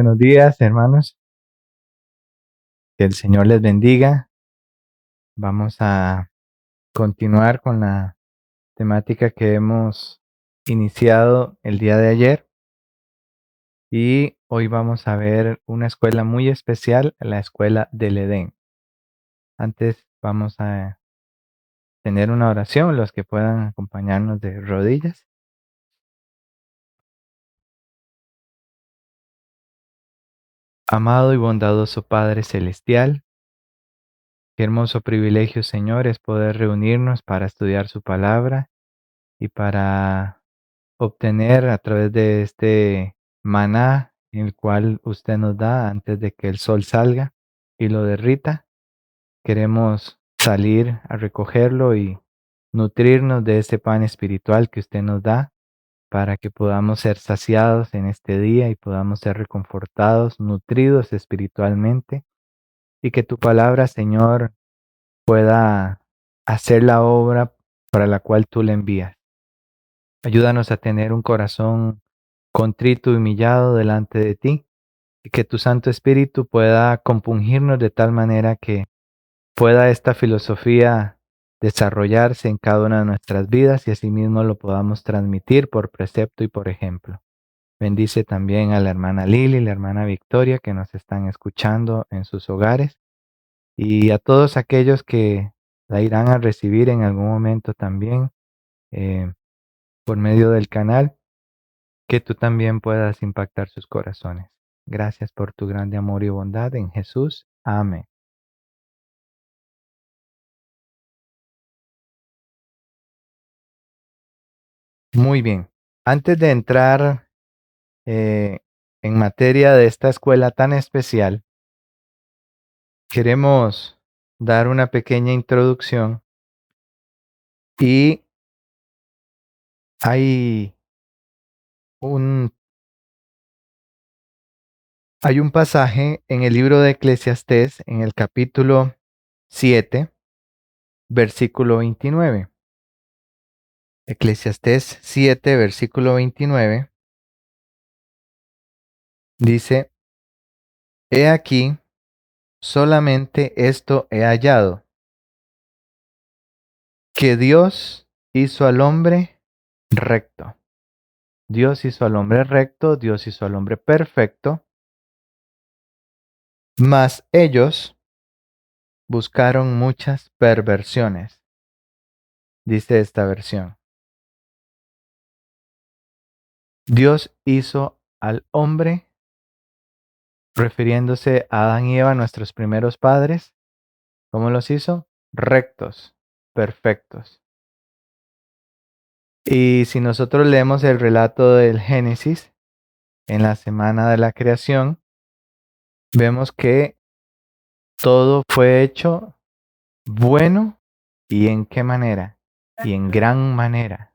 buenos días, hermanos. Que el Señor les bendiga. Vamos a continuar con la temática que hemos iniciado el día de ayer. Y hoy vamos a ver una escuela muy especial, la escuela del Edén. Antes vamos a tener una oración, los que puedan acompañarnos de rodillas. Amado y bondadoso Padre Celestial, qué hermoso privilegio, Señor, es poder reunirnos para estudiar su palabra y para obtener a través de este maná, el cual usted nos da antes de que el sol salga y lo derrita. Queremos salir a recogerlo y nutrirnos de ese pan espiritual que usted nos da para que podamos ser saciados en este día y podamos ser reconfortados, nutridos espiritualmente, y que tu palabra, Señor, pueda hacer la obra para la cual tú le envías. Ayúdanos a tener un corazón contrito y humillado delante de ti, y que tu Santo Espíritu pueda compungirnos de tal manera que pueda esta filosofía desarrollarse en cada una de nuestras vidas y asimismo lo podamos transmitir por precepto y por ejemplo. Bendice también a la hermana Lili y la hermana Victoria que nos están escuchando en sus hogares y a todos aquellos que la irán a recibir en algún momento también por medio del canal, que tú también puedas impactar sus corazones. Gracias por tu grande amor y bondad en Jesús. Amén. Muy bien. Antes de entrar eh, en materia de esta escuela tan especial, queremos dar una pequeña introducción y hay un, hay un pasaje en el libro de Eclesiastés, en el capítulo 7, versículo 29. Eclesiastés 7, versículo 29, dice: He aquí, solamente esto he hallado, que Dios hizo al hombre recto. Dios hizo al hombre recto, Dios hizo al hombre perfecto, mas ellos buscaron muchas perversiones, dice esta versión. Dios hizo al hombre, refiriéndose a Adán y Eva, nuestros primeros padres, ¿cómo los hizo? Rectos, perfectos. Y si nosotros leemos el relato del Génesis, en la semana de la creación, vemos que todo fue hecho bueno. ¿Y en qué manera? Y en gran manera.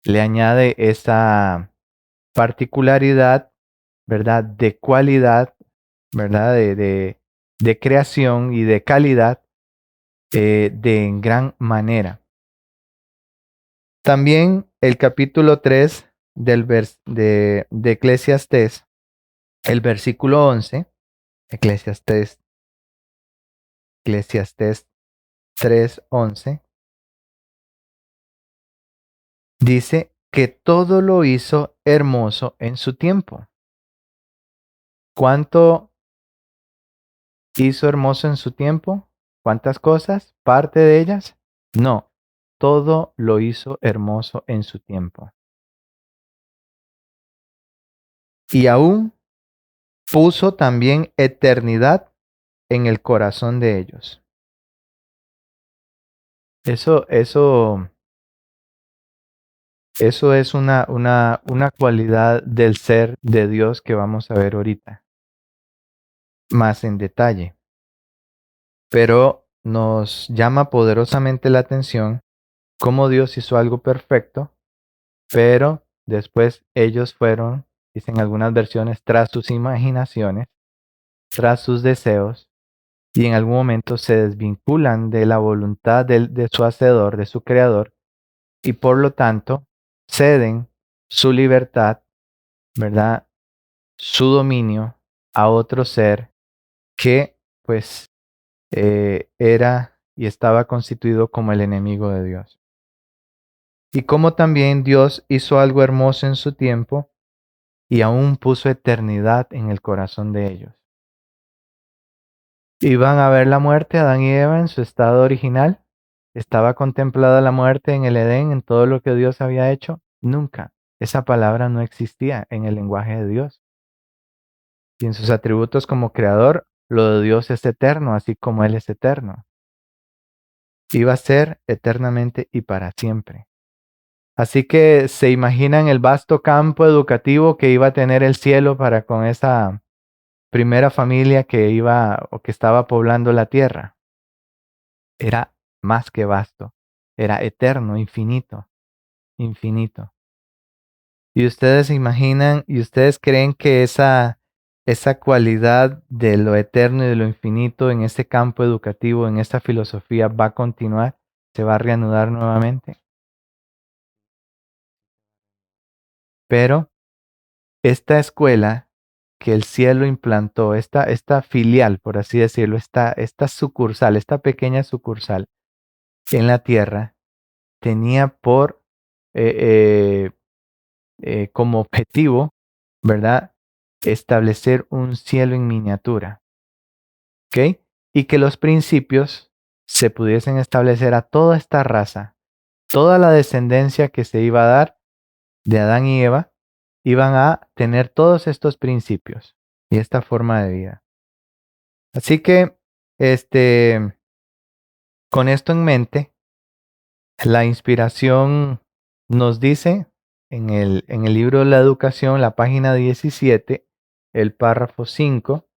Le añade esa particularidad, ¿verdad? De cualidad, ¿verdad? De creación y de calidad, de en gran manera. También el capítulo 3 de Eclesiastés, el versículo 11, Eclesiastés 3:11, dice que todo lo hizo hermoso en su tiempo. ¿Cuánto hizo hermoso en su tiempo? ¿Cuántas cosas? ¿Parte de ellas? No, todo lo hizo hermoso en su tiempo. Y aún puso también eternidad en el corazón de ellos. Eso es una cualidad del ser de Dios que vamos a ver ahorita, más en detalle. Pero nos llama poderosamente la atención cómo Dios hizo algo perfecto, pero después ellos fueron, dicen algunas versiones, tras sus imaginaciones, tras sus deseos, y en algún momento se desvinculan de la voluntad de su hacedor, de su creador, y por lo tanto ceden su libertad, ¿verdad? su dominio a otro ser que pues era y estaba constituido como el enemigo de Dios. Y como también Dios hizo algo hermoso en su tiempo y aún puso eternidad en el corazón de ellos. Iban a ver la muerte, Adán y Eva en su estado original. ¿Estaba contemplada la muerte en el Edén, en todo lo que Dios había hecho? Nunca. Esa palabra no existía en el lenguaje de Dios. Y en sus atributos como creador, lo de Dios es eterno, así como Él es eterno. Iba a ser eternamente y para siempre. Así que se imaginan el vasto campo educativo que iba a tener el cielo para con esa primera familia que iba o que estaba poblando la tierra. Era más que vasto, era eterno, infinito, infinito. Y ustedes se imaginan y ustedes creen que esa cualidad de lo eterno y de lo infinito en este campo educativo, en esta filosofía, va a continuar, se va a reanudar nuevamente. Pero esta escuela que el cielo implantó, esta filial, por así decirlo, esta sucursal, esta pequeña sucursal en la tierra, tenía por como objetivo, ¿verdad? Establecer un cielo en miniatura, ¿ok? Y que los principios se pudiesen establecer a toda esta raza, toda la descendencia que se iba a dar de Adán y Eva, iban a tener todos estos principios y esta forma de vida. Así que, con esto en mente, la inspiración nos dice en el libro de la educación, la página 17, el párrafo 5,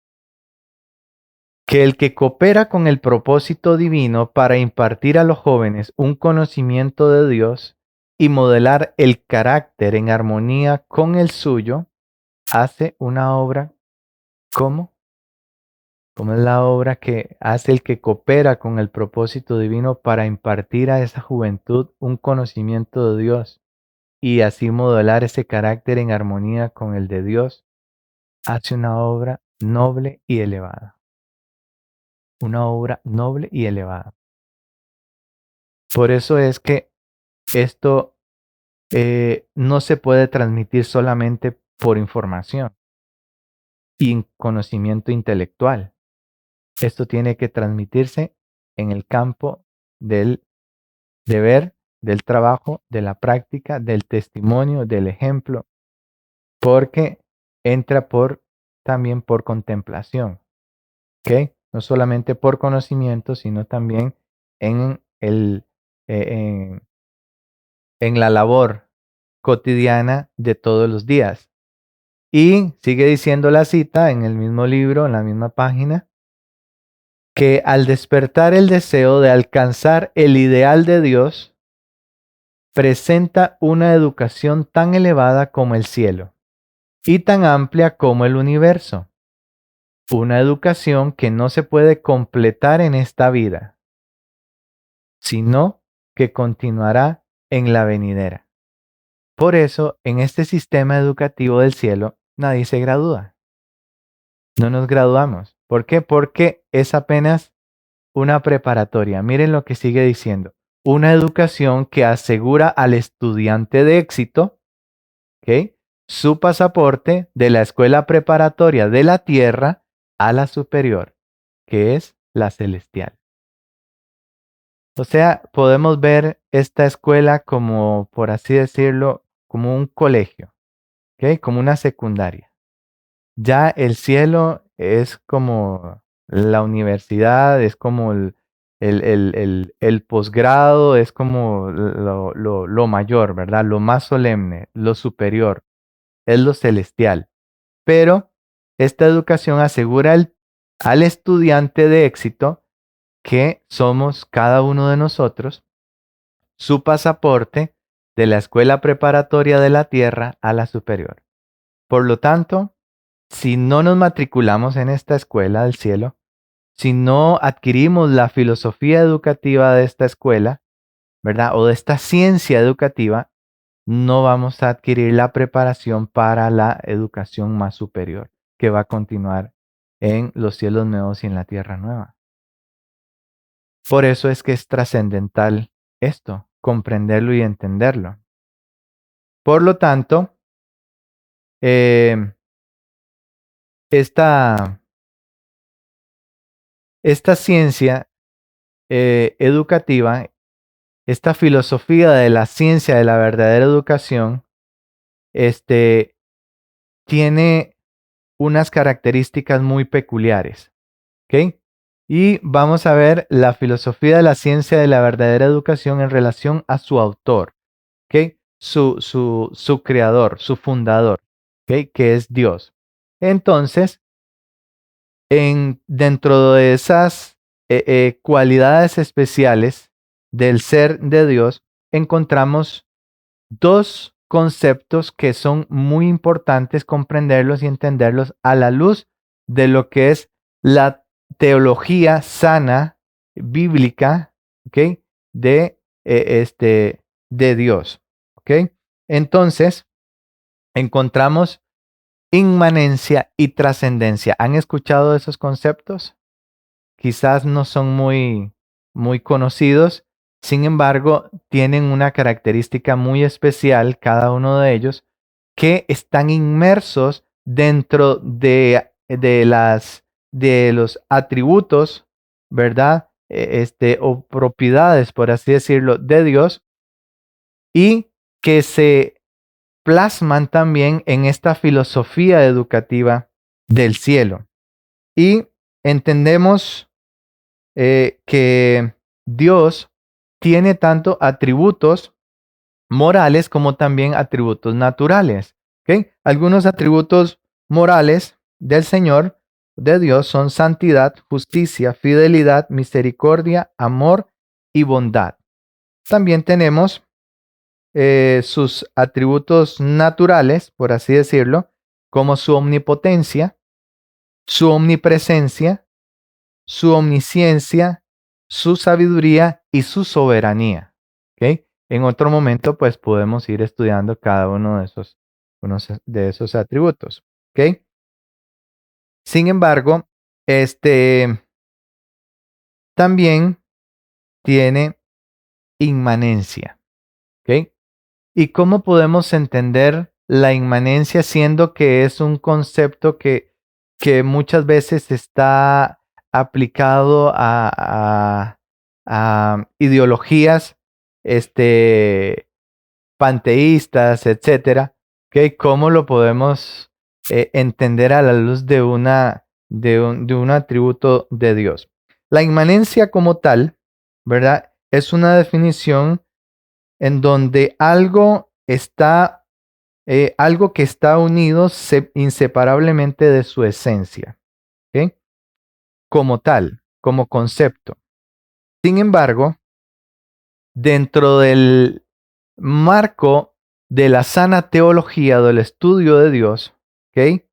que el que coopera con el propósito divino para impartir a los jóvenes un conocimiento de Dios y modelar el carácter en armonía con el suyo, hace una obra como es la obra que hace el que coopera con el propósito divino para impartir a esa juventud un conocimiento de Dios y así modelar ese carácter en armonía con el de Dios, hace una obra noble y elevada. Una obra noble y elevada. Por eso es que esto no se puede transmitir solamente por información y conocimiento intelectual. Esto tiene que transmitirse en el campo del deber, del trabajo, de la práctica, del testimonio, del ejemplo, porque entra también por contemplación, ¿ok? No solamente por conocimiento, sino también en, en, en la labor cotidiana de todos los días. Y sigue diciendo la cita en el mismo libro, en la misma página, que al despertar el deseo de alcanzar el ideal de Dios, presenta una educación tan elevada como el cielo y tan amplia como el universo. Una educación que no se puede completar en esta vida, sino que continuará en la venidera. Por eso, en este sistema educativo del cielo, nadie se gradúa. No nos graduamos. ¿Por qué? Porque es apenas una preparatoria. Miren lo que sigue diciendo. Una educación que asegura al estudiante de éxito, ¿ok?, su pasaporte de la escuela preparatoria de la tierra a la superior, que es la celestial. O sea, podemos ver esta escuela como, por así decirlo, como un colegio, ¿ok?, como una secundaria. Ya el cielo es como la universidad, es como el posgrado, es como lo mayor, ¿verdad? Lo más solemne, lo superior, es lo celestial. Pero esta educación asegura al estudiante de éxito que somos cada uno de nosotros su pasaporte de la escuela preparatoria de la tierra a la superior. Por lo tanto, si no nos matriculamos en esta escuela del cielo, si no adquirimos la filosofía educativa de esta escuela, ¿verdad? O de esta ciencia educativa, no vamos a adquirir la preparación para la educación más superior, que va a continuar en los cielos nuevos y en la tierra nueva. Por eso es que es trascendental esto, comprenderlo y entenderlo. Por lo tanto, esta ciencia educativa, esta filosofía de la ciencia de la verdadera educación, tiene unas características muy peculiares, ¿ok? Y vamos a ver la filosofía de la ciencia de la verdadera educación en relación a su autor, ¿ok? Su creador, su fundador, ¿ok? Que es Dios. Entonces, dentro de esas cualidades especiales del ser de Dios, encontramos dos conceptos que son muy importantes comprenderlos y entenderlos a la luz de lo que es la teología sana, bíblica, ¿ok? De Dios, ¿ok? Entonces, encontramos inmanencia y trascendencia. ¿Han escuchado esos conceptos? Quizás no son muy conocidos, sin embargo, tienen una característica muy especial cada uno de ellos, que están inmersos dentro de los atributos, ¿verdad? O propiedades, por así decirlo, de Dios, y que se plasman también en esta filosofía educativa del cielo. Y entendemos que Dios tiene tanto atributos morales como también atributos naturales. ¿Okay? Algunos atributos morales del Señor, de Dios, son santidad, justicia, fidelidad, misericordia, amor y bondad. También tenemos sus atributos naturales, por así decirlo, como su omnipotencia, su omnipresencia, su omnisciencia, su sabiduría y su soberanía. ¿Okay? En otro momento, pues podemos ir estudiando cada uno de esos atributos. ¿Okay? Sin embargo, también tiene inmanencia. ¿Okay? ¿Y cómo podemos entender la inmanencia siendo que es un concepto que muchas veces está aplicado a ideologías panteístas, etcétera? ¿Okay? ¿Cómo lo podemos entender a la luz de de un atributo de Dios? La inmanencia como tal, ¿verdad? Es una definición en donde algo que está unido inseparablemente de su esencia, ¿ok? Como tal, como concepto. Sin embargo, dentro del marco de la sana teología del estudio de Dios, ¿ok?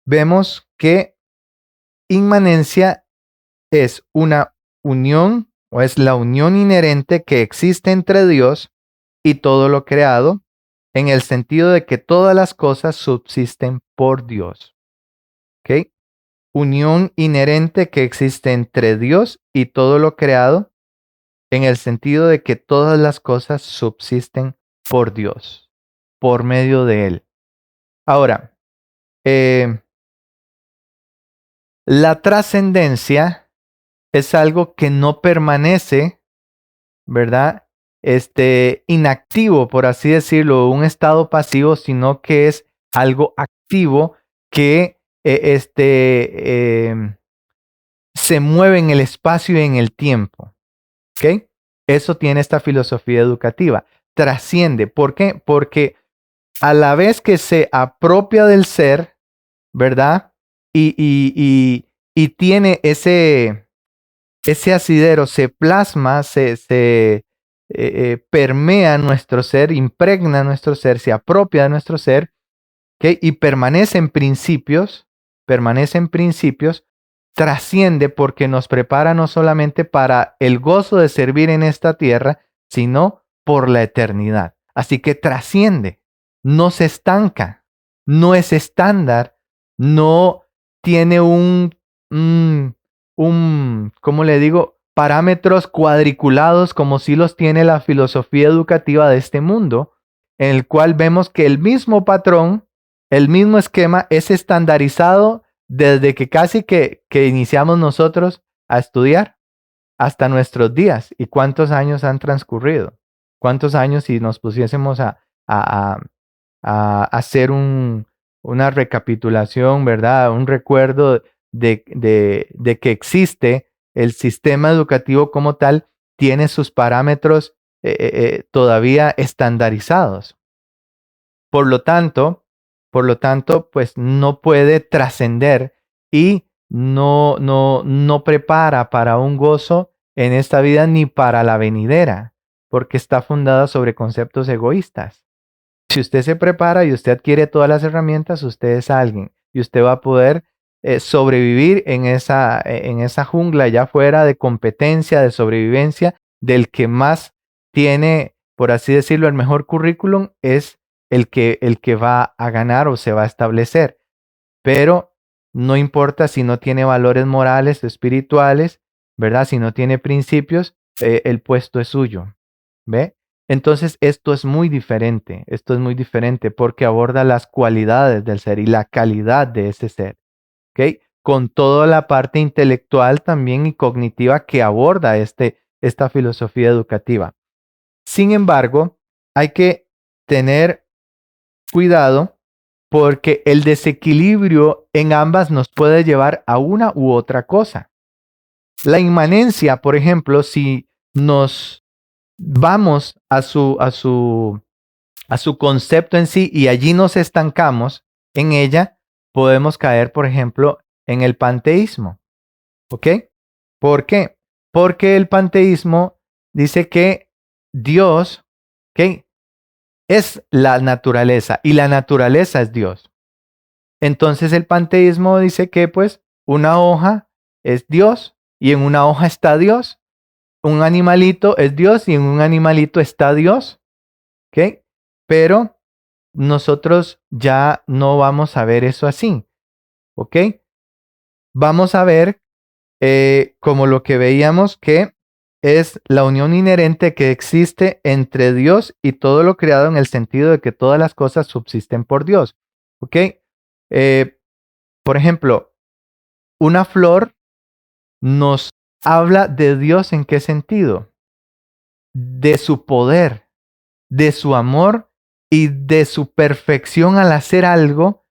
Vemos que inmanencia es una unión o es la unión inherente que existe entre Dios y todo lo creado, en el sentido de que todas las cosas subsisten por Dios. ¿Ok? Unión inherente que existe entre Dios y todo lo creado, en el sentido de que todas las cosas subsisten por Dios, por medio de Él. Ahora, la trascendencia es algo que no permanece, ¿verdad? Inactivo, por así decirlo, un estado pasivo, sino que es algo activo que se mueve en el espacio y en el tiempo. ¿Ok? Eso tiene esta filosofía educativa. Trasciende. ¿Por qué? Porque a la vez que se apropia del ser, ¿verdad? Y tiene ese asidero, se plasma, se permea nuestro ser, impregna nuestro ser, se apropia de nuestro ser, ¿okay? Y permanece en principios, trasciende porque nos prepara no solamente para el gozo de servir en esta tierra, sino por la eternidad. Así que trasciende, no se estanca, no es estándar, no tiene ¿cómo le digo? Parámetros cuadriculados como si los tiene la filosofía educativa de este mundo, en el cual vemos que el mismo patrón, el mismo esquema es estandarizado desde que casi que iniciamos nosotros a estudiar hasta nuestros días. ¿Y cuántos años han transcurrido? ¿Cuántos años si nos pusiésemos a hacer una recapitulación, ¿verdad? Un recuerdo de que existe el sistema educativo como tal, tiene sus parámetros todavía estandarizados. Por lo tanto, pues no puede trascender y no prepara para un gozo en esta vida ni para la venidera, porque está fundada sobre conceptos egoístas. Si usted se prepara y usted adquiere todas las herramientas, usted es alguien y usted va a poder sobrevivir en esa jungla allá afuera de competencia, de sobrevivencia, del que más tiene, por así decirlo, el mejor currículum es el que va a ganar o se va a establecer. Pero no importa si no tiene valores morales, espirituales, ¿verdad? Si no tiene principios, el puesto es suyo. ¿Ve? Entonces, esto es muy diferente porque aborda las cualidades del ser y la calidad de ese ser, ¿ok? Con toda la parte intelectual también y cognitiva que aborda esta filosofía educativa. Sin embargo, hay que tener cuidado porque el desequilibrio en ambas nos puede llevar a una u otra cosa. La inmanencia, por ejemplo, si nos vamos a su concepto en sí y allí nos estancamos en ella, podemos caer, por ejemplo, en el panteísmo. ¿Ok? ¿Por qué? Porque el panteísmo dice que Dios, ¿ok?, es la naturaleza y la naturaleza es Dios. Entonces el panteísmo dice que pues una hoja es Dios y en una hoja está Dios. Un animalito es Dios y en un animalito está Dios. ¿Ok? Pero nosotros ya no vamos a ver eso así. ¿Ok? Vamos a ver como lo que veíamos que es la unión inherente que existe entre Dios y todo lo creado en el sentido de que todas las cosas subsisten por Dios. ¿Ok? Por ejemplo, una flor nos habla de Dios en qué sentido? De su poder, de su amor y de su perfección al hacer algo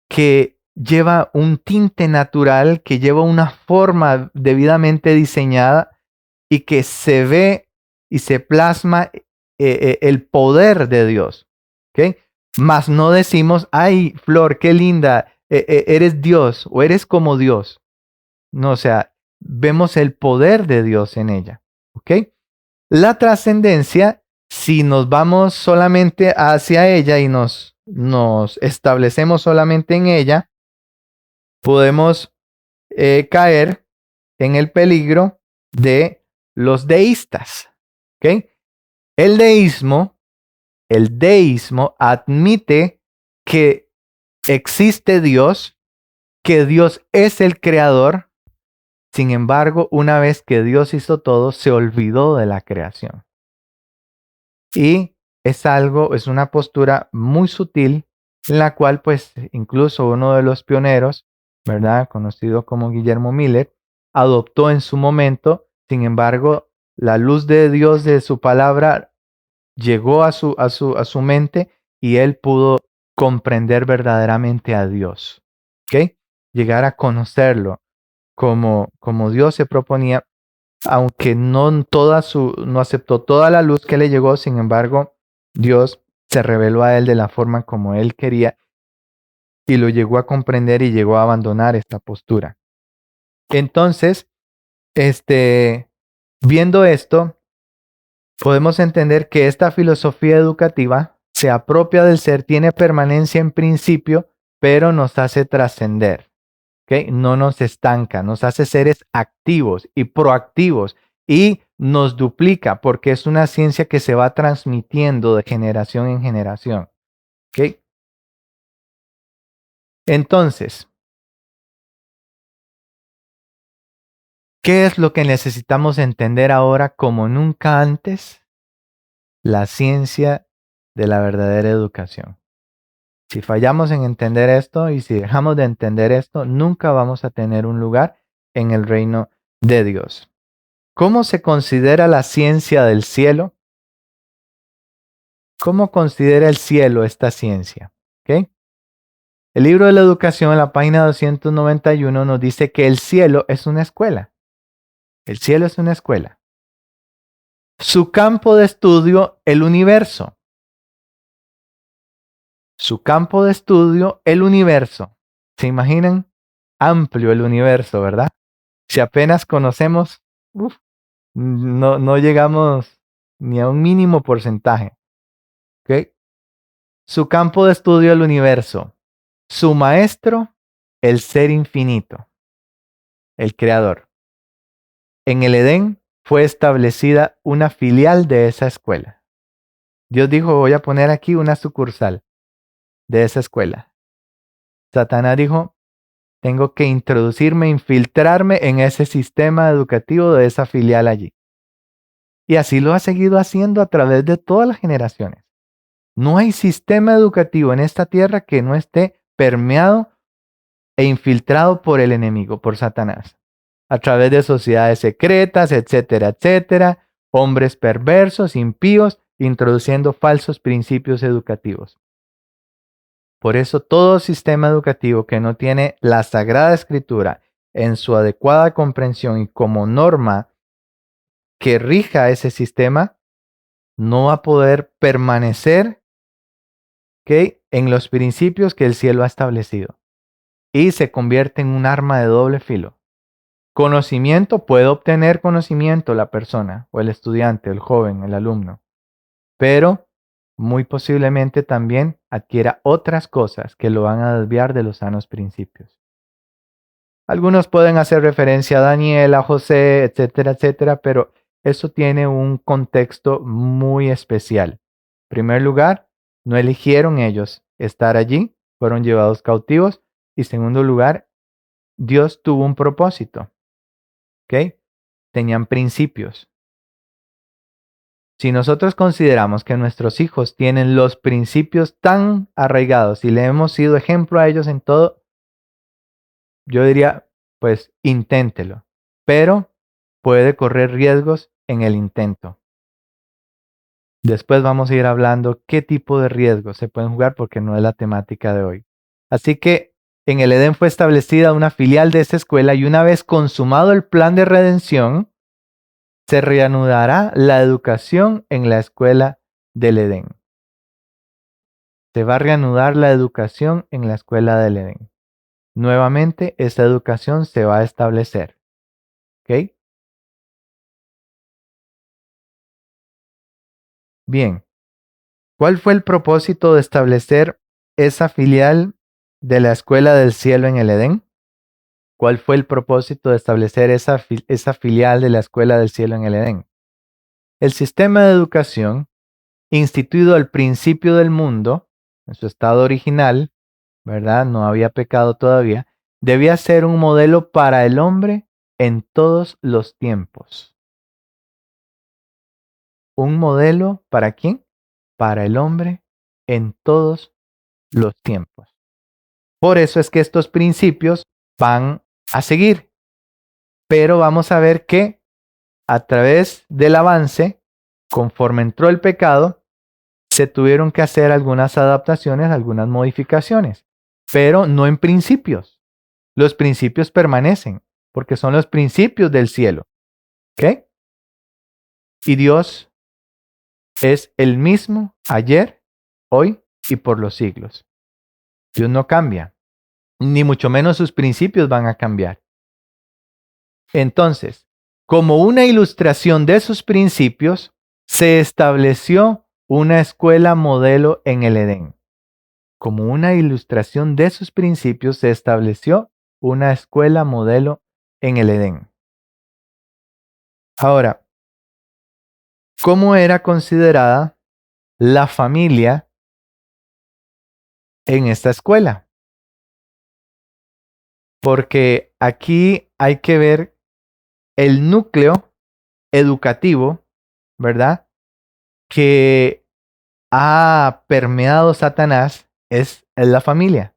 que lleva un tinte natural, que lleva una forma debidamente diseñada y que se ve y se plasma el poder de Dios. ¿Ok? Mas no decimos, ay, Flor, qué linda, eres Dios o eres como Dios. No, o sea, vemos el poder de Dios en ella. ¿Ok? La trascendencia, si nos vamos solamente hacia ella y nos establecemos solamente en ella, podemos caer en el peligro de los deístas. ¿Ok? El deísmo admite que existe Dios, que Dios es el creador. Sin embargo, una vez que Dios hizo todo, se olvidó de la creación. Y es una postura muy sutil en la cual pues incluso uno de los pioneros, ¿verdad?, conocido como Guillermo Miller, adoptó en su momento. Sin embargo, la luz de Dios de su palabra llegó a su mente y él pudo comprender verdaderamente a Dios. ¿Ok? Llegar a conocerlo como Dios se proponía, aunque no aceptó toda la luz que le llegó. Sin embargo, Dios se reveló a él de la forma como él quería y lo llegó a comprender y llegó a abandonar esta postura. Entonces, viendo esto, podemos entender que esta filosofía educativa se apropia del ser, tiene permanencia en principio, pero nos hace trascender. ¿Okay? No nos estanca, nos hace seres activos y proactivos y nos duplica porque es una ciencia que se va transmitiendo de generación en generación. ¿Ok? Entonces, ¿qué es lo que necesitamos entender ahora como nunca antes? La ciencia de la verdadera educación. Si fallamos en entender esto y si dejamos de entender esto, nunca vamos a tener un lugar en el reino de Dios. ¿Cómo se considera la ciencia del cielo? ¿Cómo considera el cielo esta ciencia? ¿Okay? El libro de la educación en la página 291 nos dice que el cielo es una escuela. El cielo es una escuela. Su campo de estudio, el universo. Su campo de estudio, el universo. ¿Se imaginan? Amplio el universo, ¿verdad? Si apenas conocemos, no llegamos ni a un mínimo porcentaje. ¿Ok? Su campo de estudio, el universo. Su maestro, el ser infinito, el creador. En el Edén fue establecida una filial de esa escuela. Dios dijo, voy a poner aquí una sucursal de esa escuela. Satanás dijo, tengo que introducirme, infiltrarme en ese sistema educativo de esa filial allí. Y así lo ha seguido haciendo a través de todas las generaciones. No hay sistema educativo en esta tierra que no esté permeado e infiltrado por el enemigo, por Satanás, a través de sociedades secretas, etcétera, etcétera, hombres perversos, impíos, introduciendo falsos principios educativos. Por eso todo sistema educativo que no tiene la Sagrada Escritura en su adecuada comprensión y como norma que rija ese sistema, no va a poder permanecer, ¿okay?, en los principios que el cielo ha establecido. Y se convierte en un arma de doble filo. Conocimiento, puede obtener conocimiento la persona, o el estudiante, el joven, el alumno, pero muy posiblemente también adquiera otras cosas que lo van a desviar de los sanos principios. Algunos pueden hacer referencia a Daniel, a José, etcétera, etcétera, pero eso tiene un contexto muy especial. En primer lugar, no eligieron ellos estar allí, fueron llevados cautivos. Y en segundo lugar, Dios tuvo un propósito. ¿Ok? Tenían principios. Si nosotros consideramos que nuestros hijos tienen los principios tan arraigados y le hemos sido ejemplo a ellos en todo, yo diría, pues inténtelo, pero puede correr riesgos en el intento. Después vamos a ir hablando qué tipo de riesgos se pueden jugar porque no es la temática de hoy. Así que en el Edén fue establecida una filial de esta escuela y una vez consumado el plan de redención, se reanudará la educación en la escuela del Edén. Se va a reanudar la educación en la escuela del Edén. Nuevamente, esa educación se va a establecer. ¿Ok? Bien. ¿Cuál fue el propósito de establecer esa filial de la escuela del cielo en el Edén? ¿Cuál fue el propósito de establecer esa filial de la escuela del cielo en el Edén? El sistema de educación, instituido al principio del mundo, en su estado original, ¿verdad? No había pecado todavía, debía ser un modelo para el hombre en todos los tiempos. ¿Un modelo para quién? Para el hombre en todos los tiempos. Por eso es que estos principios van a seguir. Pero vamos a ver que a través del avance, conforme entró el pecado, se tuvieron que hacer algunas adaptaciones, algunas modificaciones, pero no en principios. Los principios permanecen, porque son los principios del cielo. ¿Ok? Y Dios es el mismo ayer, hoy y por los siglos. Dios no cambia, ni mucho menos sus principios van a cambiar. Entonces, como una ilustración de sus principios, se estableció una escuela modelo en el Edén. Como una ilustración de sus principios, se estableció una escuela modelo en el Edén. Ahora, ¿Cómo era considerada la familia en esta escuela? Porque aquí hay que ver el núcleo educativo, ¿verdad? Que ha permeado Satanás es la familia.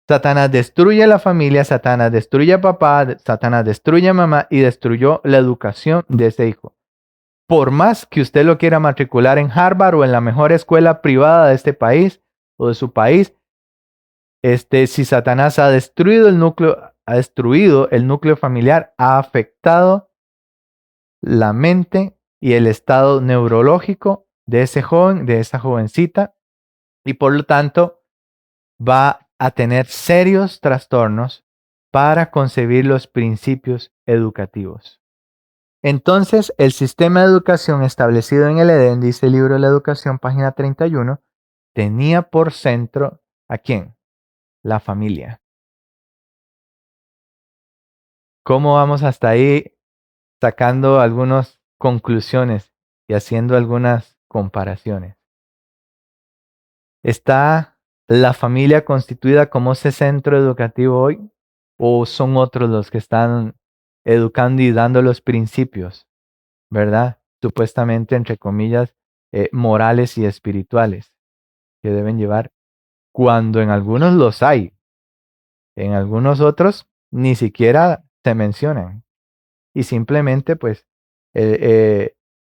Satanás destruye la familia, Satanás destruye a papá, Satanás destruye a mamá y destruyó la educación de ese hijo. Por más que usted lo quiera matricular en Harvard o en la mejor escuela privada de este país o de su país, si Satanás ha destruido el núcleo familiar, ha afectado la mente y el estado neurológico de ese joven, de esa jovencita, y por lo tanto va a tener serios trastornos para concebir los principios educativos. Entonces, el sistema de educación establecido en el Edén, dice el libro de la educación, página 31, tenía por centro ¿a quién? La familia. ¿Cómo vamos hasta ahí sacando algunas conclusiones y haciendo algunas comparaciones? ¿Está la familia constituida como ese centro educativo hoy? ¿O son otros los que están educando y dando los principios, verdad? Supuestamente, entre comillas, morales y espirituales que deben llevar, cuando en algunos los hay, en algunos otros ni siquiera se mencionan. Y simplemente, pues, eh, eh,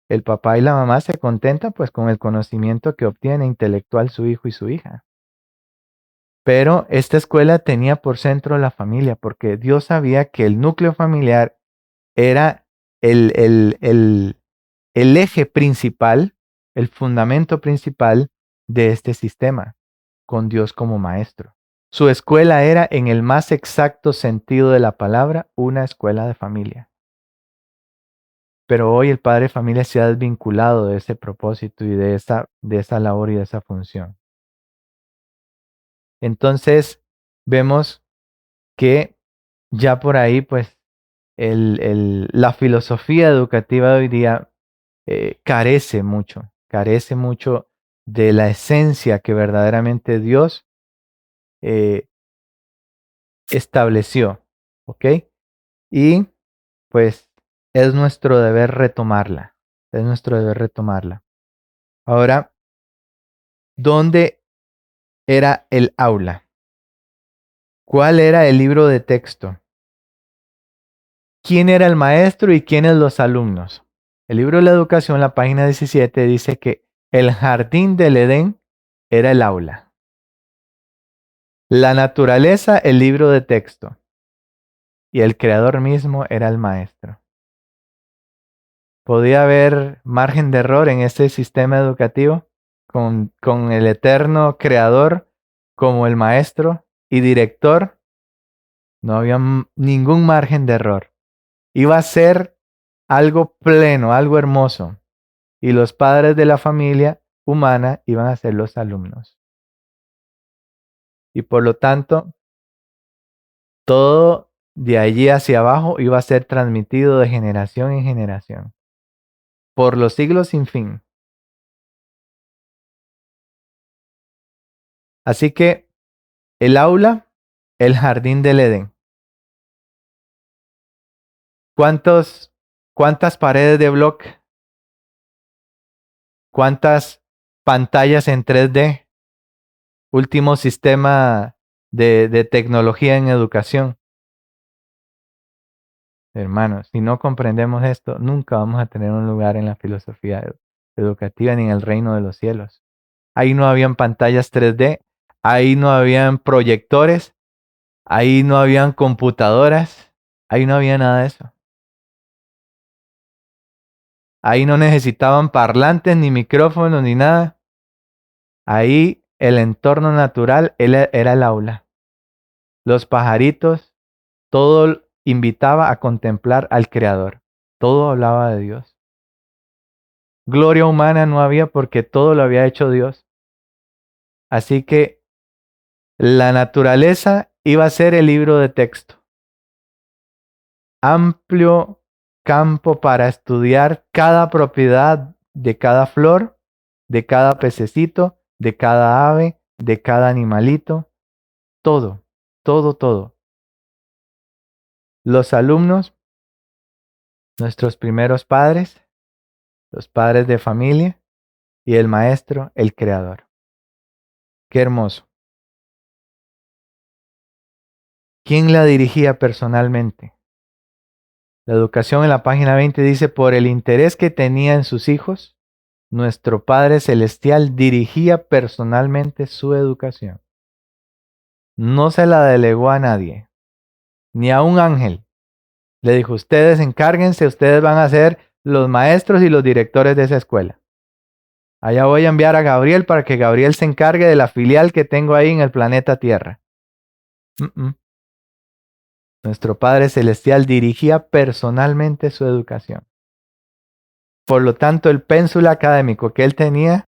el papá y la mamá se contentan pues con el conocimiento que obtiene intelectual su hijo y su hija. Pero esta escuela tenía por centro la familia, porque Dios sabía que el núcleo familiar era el, el, el, el eje principal, el fundamento principal de este sistema, con Dios como maestro. Su escuela era, en el más exacto sentido de la palabra, una escuela de familia. Pero hoy el padre de familia se ha desvinculado de ese propósito y de esa labor y de esa función. Entonces, vemos que ya por ahí, pues, la filosofía educativa de hoy día carece mucho de la esencia que verdaderamente Dios eh, estableció, ¿ok? Y pues es nuestro deber retomarla, es nuestro deber retomarla. Ahora, ¿dónde era el aula? ¿Cuál era el libro de texto? ¿Quién era el maestro y quiénes los alumnos? El libro de la educación, la página 17, dice que el jardín del Edén era el aula. La naturaleza, el libro de texto. Y el creador mismo era el maestro. ¿Podía haber margen de error en este sistema educativo con el eterno creador como el maestro y director? No había ningún margen de error. Iba a ser algo pleno, algo hermoso. Y los padres de la familia humana iban a ser los alumnos. Y por lo tanto, todo de allí hacia abajo iba a ser transmitido de generación en generación, por los siglos sin fin. Así que el aula, el jardín del Edén. ¿Cuántas paredes de bloque? ¿Cuántas pantallas en 3D? Último sistema de tecnología en educación. Hermanos, si no comprendemos esto, nunca vamos a tener un lugar en la filosofía educativa ni en el reino de los cielos. Ahí no habían pantallas 3D, ahí no habían proyectores, ahí no habían computadoras, ahí no había nada de eso. Ahí no necesitaban parlantes, ni micrófonos, ni nada. Ahí el entorno natural era el aula. Los pajaritos, todo invitaba a contemplar al Creador. Todo hablaba de Dios. Gloria humana no había porque todo lo había hecho Dios. Así que la naturaleza iba a ser el libro de texto. Amplio campo para estudiar cada propiedad de cada flor, de cada pececito, de cada ave, de cada animalito, todo, todo, todo. Los alumnos, nuestros primeros padres, los padres de familia y el maestro, el creador. Qué hermoso. ¿Quién la dirigía personalmente? La educación en la página 20 dice, por el interés que tenía en sus hijos, nuestro Padre Celestial dirigía personalmente su educación. No se la delegó a nadie, ni a un ángel. Le dijo, ustedes encárguense, ustedes van a ser los maestros y los directores de esa escuela. Allá voy a enviar a Gabriel para que Gabriel se encargue de la filial que tengo ahí en el planeta Tierra. Nuestro Padre Celestial dirigía personalmente su educación. Por lo tanto, el pénsul académico que él tenía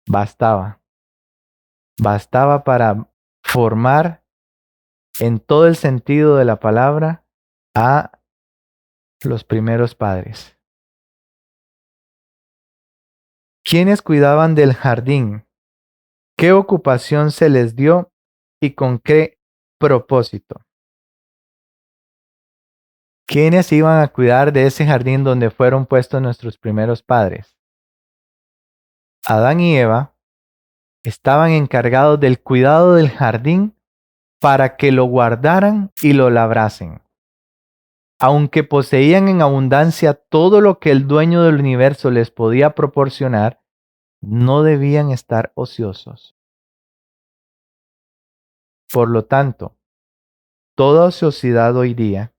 bastaba. Bastaba para formar en todo el sentido de la palabra a los primeros padres. ¿Quiénes cuidaban del jardín? ¿Qué ocupación se les dio y con qué propósito? ¿Quiénes iban a cuidar de ese jardín donde fueron puestos nuestros primeros padres? Adán y Eva estaban encargados del cuidado del jardín para que lo guardaran y lo labrasen. Aunque poseían en abundancia todo lo que el dueño del universo les podía proporcionar, no debían estar ociosos. Por lo tanto, toda ociosidad hoy día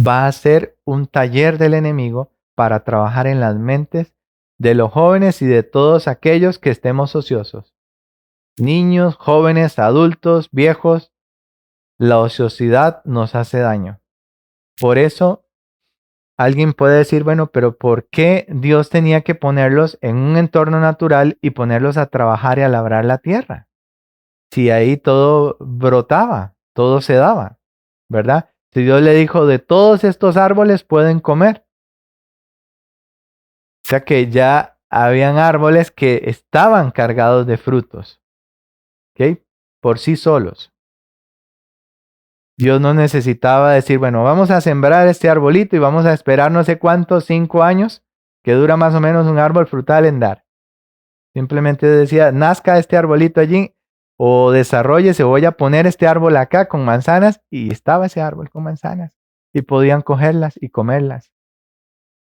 va a ser un taller del enemigo para trabajar en las mentes de los jóvenes y de todos aquellos que estemos ociosos. Niños, jóvenes, adultos, viejos, la ociosidad nos hace daño. Por eso, alguien puede decir, bueno, pero ¿por qué Dios tenía que ponerlos en un entorno natural y ponerlos a trabajar y a labrar la tierra? Si ahí todo brotaba, todo se daba, ¿verdad? Si Dios le dijo, de todos estos árboles pueden comer. O sea que ya habían árboles que estaban cargados de frutos, ¿ok? Por sí solos. Dios no necesitaba decir, bueno, vamos a sembrar este arbolito y vamos a esperar no sé cuántos, 5 años, que dura más o menos un árbol frutal en dar. Simplemente decía, nazca este arbolito allí o desarrollese, voy a poner este árbol acá con manzanas, y estaba ese árbol con manzanas y podían cogerlas y comerlas.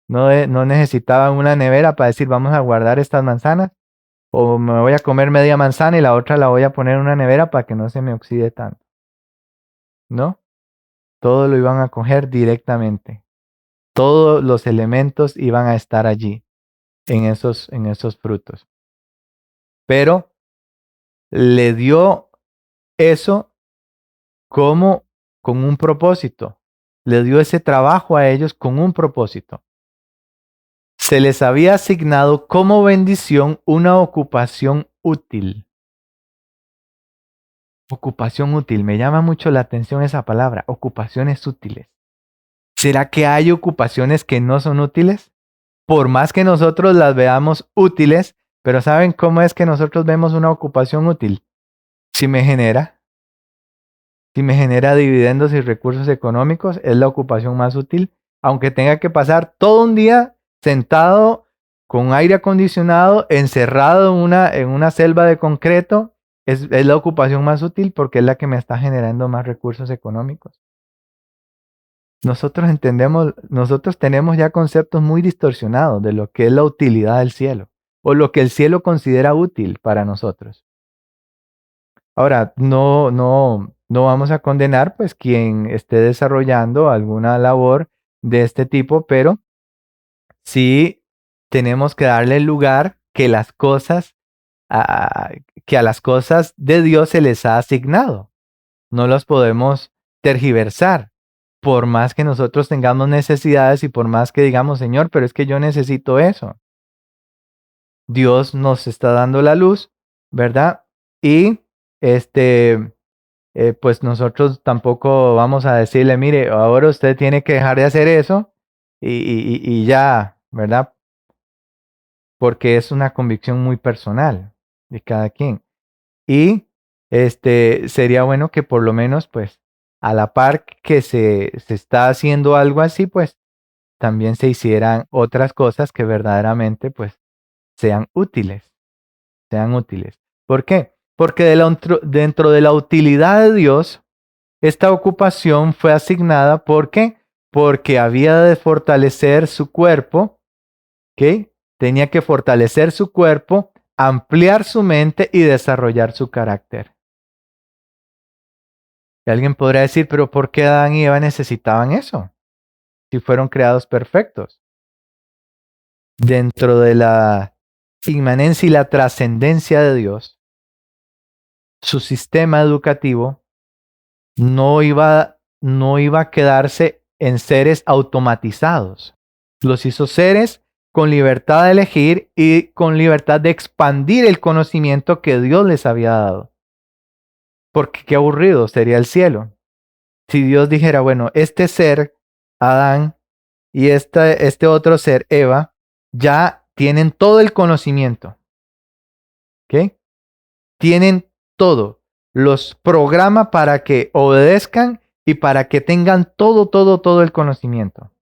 No necesitaban una nevera para decir, vamos a guardar estas manzanas, o me voy a comer media manzana y la otra la voy a poner en una nevera para que no se me oxide tanto. ¿No? Todo lo iban a coger directamente. Todos los elementos iban a estar allí, en esos frutos. Pero le dio eso como con un propósito. Le dio ese trabajo a ellos con un propósito. Se les había asignado como bendición una ocupación útil. Ocupación útil. Me llama mucho la atención esa palabra, ocupaciones útiles. ¿Será que hay ocupaciones que no son útiles? Por más que nosotros las veamos útiles, pero ¿saben cómo es que nosotros vemos una ocupación útil? Si me genera dividendos y recursos económicos, es la ocupación más útil, aunque tenga que pasar todo un día sentado con aire acondicionado, encerrado en una selva de concreto, es la ocupación más útil porque es la que me está generando más recursos económicos. Nosotros tenemos ya conceptos muy distorsionados de lo que es la utilidad del cielo o lo que el cielo considera útil para nosotros. Ahora, no vamos a condenar pues quien esté desarrollando alguna labor de este tipo, pero sí tenemos que darle el lugar que que a las cosas de Dios se les ha asignado. No los podemos tergiversar. Por más que nosotros tengamos necesidades y por más que digamos, Señor, pero es que yo necesito eso. Dios nos está dando la luz, ¿verdad? Y pues nosotros tampoco vamos a decirle, mire, ahora usted tiene que dejar de hacer eso y ya, ¿verdad? porque es una convicción muy personal de cada quien. Y sería bueno que por lo menos, pues, a la par que se está haciendo algo así, pues, también se hicieran otras cosas que verdaderamente, pues, sean útiles, sean útiles. ¿Por qué? Porque dentro de la utilidad de Dios, esta ocupación fue asignada, ¿por qué? Porque había de fortalecer su cuerpo, ¿ok? Tenía que fortalecer su cuerpo, ampliar su mente y desarrollar su carácter. Y alguien podría decir, pero ¿por qué Adán y Eva necesitaban eso? Si fueron creados perfectos. Dentro de la inmanencia y la trascendencia de Dios, su sistema educativo no iba a quedarse en seres automatizados. Los hizo seres con libertad de elegir y con libertad de expandir el conocimiento que Dios les había dado. Porque qué aburrido sería el cielo si Dios dijera, bueno, este ser, Adán, y este otro ser, Eva, ya tienen todo el conocimiento. ¿Ok? Tienen todo. Los programa para que obedezcan y para que tengan todo el conocimiento.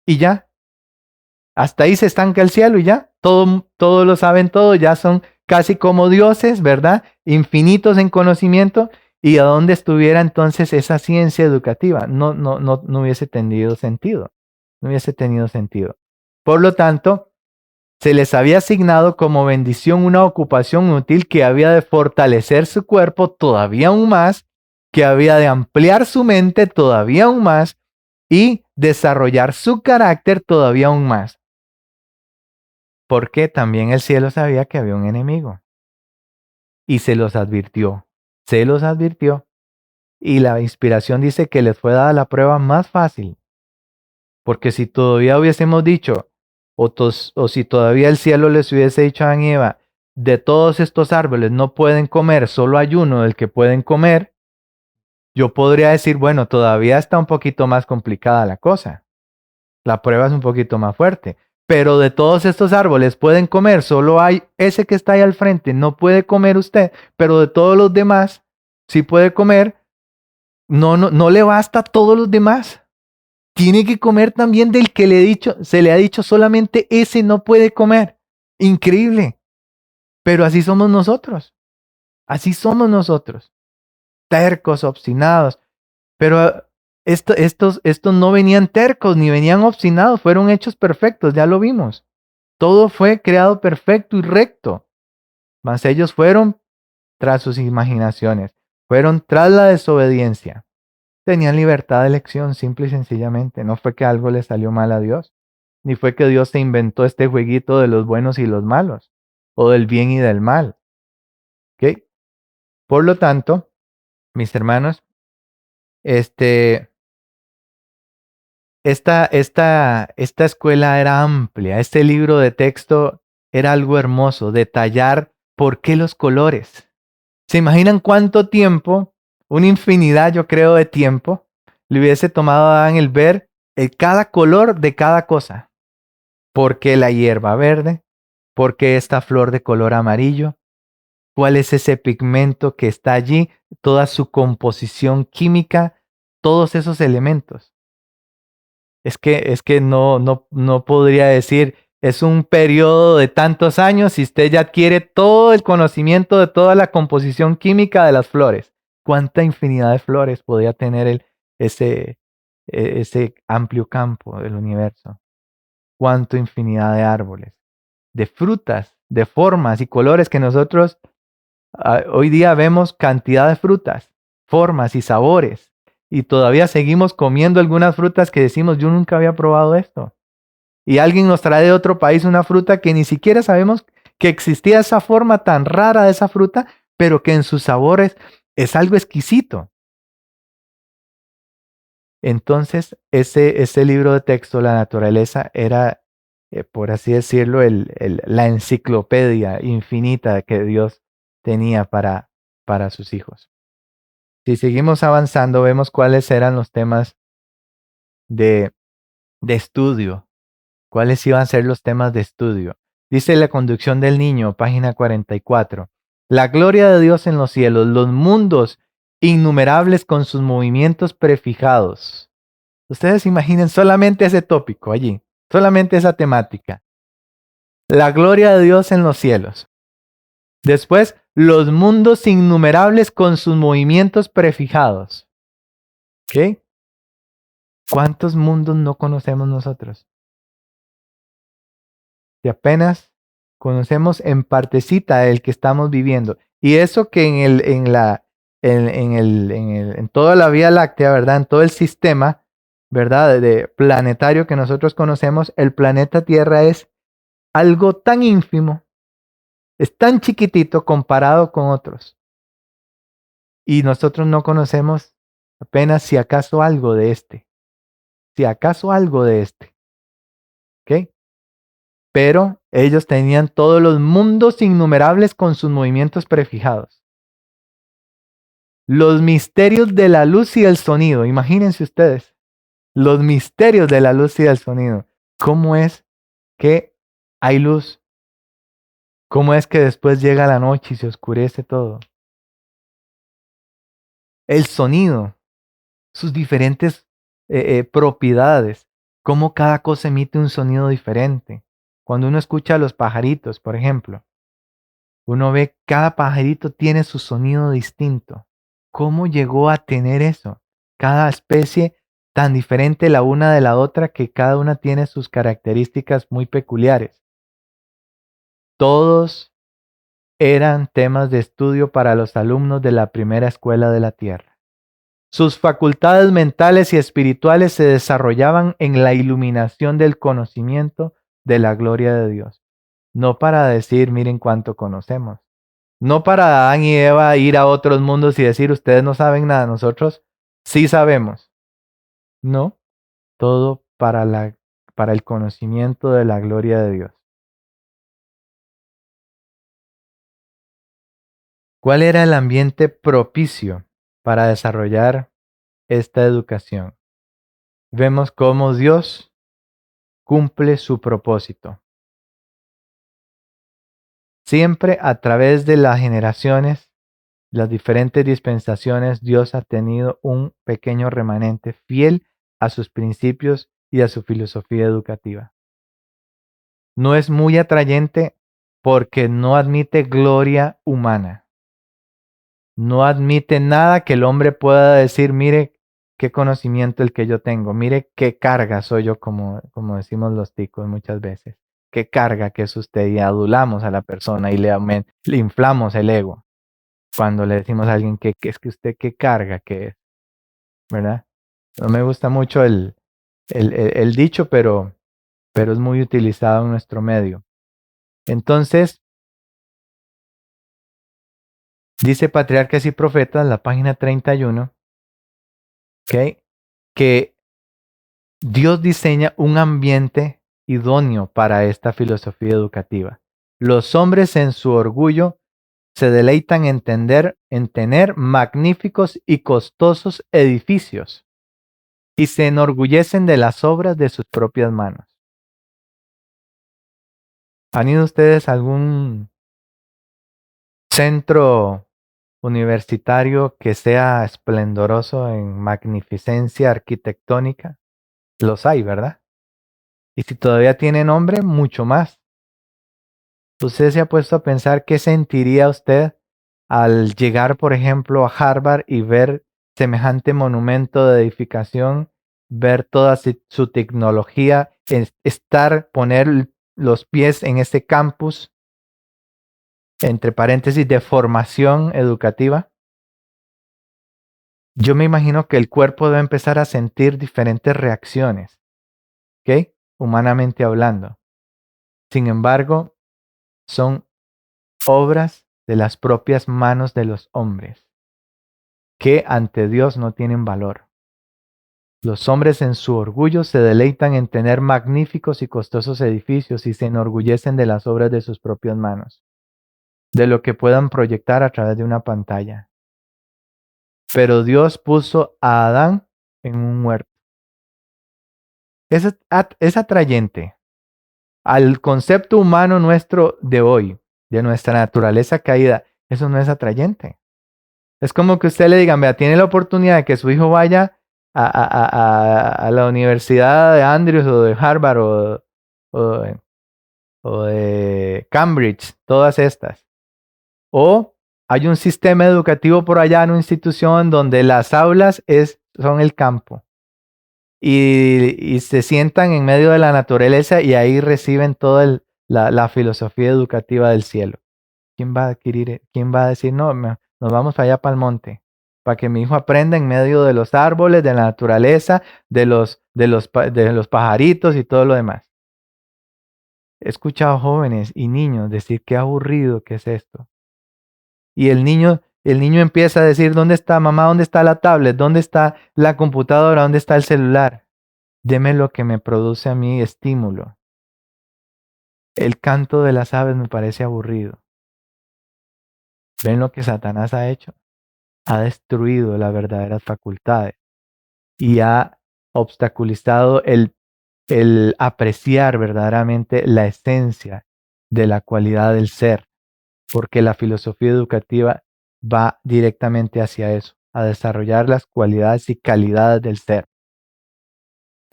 Y ya, hasta ahí se estanca el cielo y ya, todo lo saben todo, ya son casi como dioses, ¿verdad? Infinitos en conocimiento. ¿Y a dónde estuviera entonces esa ciencia educativa? No hubiese tenido sentido. No hubiese tenido sentido. Por lo tanto, se les había asignado como bendición una ocupación útil que había de fortalecer su cuerpo todavía aún más, que había de ampliar su mente todavía aún más y desarrollar su carácter todavía aún más. Porque también el cielo sabía que había un enemigo y se los advirtió. Se los advirtió. Y la inspiración dice que les fue dada la prueba más fácil. Porque si todavía hubiésemos dicho, o si todavía el cielo les hubiese dicho a Adán y Eva, de todos estos árboles no pueden comer, solo hay uno del que pueden comer, yo podría decir, bueno, todavía está un poquito más complicada la cosa. La prueba es un poquito más fuerte. Pero de todos estos árboles pueden comer, solo hay ese que está ahí al frente, no puede comer usted, pero de todos los demás, sí puede comer, no le basta a todos los demás. Tiene que comer también del que se le ha dicho solamente ese no puede comer. Increíble. Pero así somos nosotros. Así somos nosotros. Tercos, obstinados. Pero estos no venían tercos ni venían obstinados. Fueron hechos perfectos. Ya lo vimos. Todo fue creado perfecto y recto. Mas ellos fueron tras sus imaginaciones. Fueron tras la desobediencia. Tenían libertad de elección, simple y sencillamente. No fue que algo le salió mal a Dios, ni fue que Dios se inventó este jueguito de los buenos y los malos, o del bien y del mal. ¿Ok? Por lo tanto, mis hermanos, este, esta escuela era amplia, este libro de texto era algo hermoso, detallar por qué los colores. ¿Se imaginan cuánto tiempo, una infinidad yo creo de tiempo, le hubiese tomado a Adán el ver cada color de cada cosa? ¿Por qué la hierba verde? ¿Por qué esta flor de color amarillo? ¿Cuál es ese pigmento que está allí? Toda su composición química, todos esos elementos. Es que no podría decir, es un periodo de tantos años y usted ya adquiere todo el conocimiento de toda la composición química de las flores. ¿Cuánta infinidad de flores podría tener ese amplio campo del universo? ¿Cuánta infinidad de árboles, de frutas, de formas y colores que nosotros hoy día vemos cantidad de frutas, formas y sabores? Y todavía seguimos comiendo algunas frutas que decimos, yo nunca había probado esto. Y alguien nos trae de otro país una fruta que ni siquiera sabemos que existía esa forma tan rara de esa fruta, pero que en sus sabores es algo exquisito. Entonces, ese libro de texto, La naturaleza, era, por así decirlo, la enciclopedia infinita que Dios tenía para sus hijos. Si seguimos avanzando, vemos cuáles eran los temas de estudio ¿Cuáles iban a ser los temas de estudio? Dice la conducción del niño, página 44. La gloria de Dios en los cielos, los mundos innumerables con sus movimientos prefijados. Ustedes imaginen solamente ese tópico allí, solamente esa temática. La gloria de Dios en los cielos. Después, los mundos innumerables con sus movimientos prefijados. ¿Ok? ¿Cuántos mundos no conocemos nosotros? Y apenas conocemos en partecita el que estamos viviendo. Y eso que en toda la Vía Láctea, ¿verdad? En todo el sistema, ¿verdad? De planetario que nosotros conocemos, el planeta Tierra es algo tan ínfimo, es tan chiquitito comparado con otros. Y nosotros no conocemos apenas si acaso algo de este. Si acaso algo de este. ¿Ok? Pero ellos tenían todos los mundos innumerables con sus movimientos prefijados. Los misterios de la luz y el sonido, imagínense ustedes, los misterios de la luz y del sonido. ¿Cómo es que hay luz? ¿Cómo es que después llega la noche y se oscurece todo? El sonido, sus diferentes propiedades, cómo cada cosa emite un sonido diferente. Cuando uno escucha a los pajaritos, por ejemplo, uno ve cada pajarito tiene su sonido distinto. ¿Cómo llegó a tener eso? Cada especie tan diferente la una de la otra que cada una tiene sus características muy peculiares. Todos eran temas de estudio para los alumnos de la primera escuela de la Tierra. Sus facultades mentales y espirituales se desarrollaban en la iluminación del conocimiento de la gloria de Dios. No para decir, miren cuánto conocemos. No para Adán y Eva ir a otros mundos y decir, ustedes no saben nada, nosotros sí sabemos. No, todo para el conocimiento de la gloria de Dios. ¿Cuál era el ambiente propicio para desarrollar esta educación? Vemos cómo Dios cumple su propósito. Siempre a través de las generaciones, las diferentes dispensaciones, Dios ha tenido un pequeño remanente fiel a sus principios y a su filosofía educativa. No es muy atrayente porque no admite gloria humana. No admite nada que el hombre pueda decir, mire qué conocimiento el que yo tengo, mire qué carga soy yo, como decimos los ticos muchas veces. Qué carga que es usted, y adulamos a la persona y le inflamos el ego cuando le decimos a alguien que es que usted qué carga que es, ¿verdad? No me gusta mucho el dicho, pero es muy utilizado en nuestro medio. Entonces, dice Patriarcas y Profetas, la página 31, ¿okay? Que Dios diseña un ambiente idóneo para esta filosofía educativa. Los hombres en su orgullo se deleitan en tener magníficos y costosos edificios y se enorgullecen de las obras de sus propias manos. ¿Han ido ustedes a algún centro universitario que sea esplendoroso en magnificencia arquitectónica? Los hay, ¿verdad? Y si todavía tiene nombre, mucho más. ¿Usted se ha puesto a pensar qué sentiría usted al llegar, por ejemplo, a Harvard y ver semejante monumento de edificación, ver toda su tecnología, poner los pies en ese campus, entre paréntesis, de formación educativa? Yo me imagino que el cuerpo debe empezar a sentir diferentes reacciones, ¿ok? Humanamente hablando. Sin embargo, son obras de las propias manos de los hombres, que ante Dios no tienen valor. Los hombres en su orgullo se deleitan en tener magníficos y costosos edificios y se enorgullecen de las obras de sus propias manos, de lo que puedan proyectar a través de una pantalla. Pero Dios puso a Adán en un huerto. Es atrayente al concepto humano nuestro de hoy, de nuestra naturaleza caída, eso no es atrayente. Es como que usted le diga, vea, tiene la oportunidad de que su hijo vaya a la Universidad de Andrews o de Harvard o, o de Cambridge, todas estas. O hay un sistema educativo por allá en una institución donde las aulas son el campo. Y se sientan en medio de la naturaleza y ahí reciben toda la filosofía educativa del cielo. ¿Quién va a adquirir? ¿Quién va a decir, no, nos vamos para allá para el monte? Para que mi hijo aprenda en medio de los árboles, de la naturaleza, de los pajaritos y todo lo demás. He escuchado jóvenes y niños decir qué aburrido que es esto. Y el niño empieza a decir, ¿dónde está mamá? ¿Dónde está la tablet? ¿Dónde está la computadora? ¿Dónde está el celular? Deme lo que me produce a mí estímulo. El canto de las aves me parece aburrido. ¿Ven lo que Satanás ha hecho? Ha destruido las verdaderas facultades y ha obstaculizado el apreciar verdaderamente la esencia de la cualidad del ser, porque la filosofía educativa va directamente hacia eso, a desarrollar las cualidades y calidades del ser,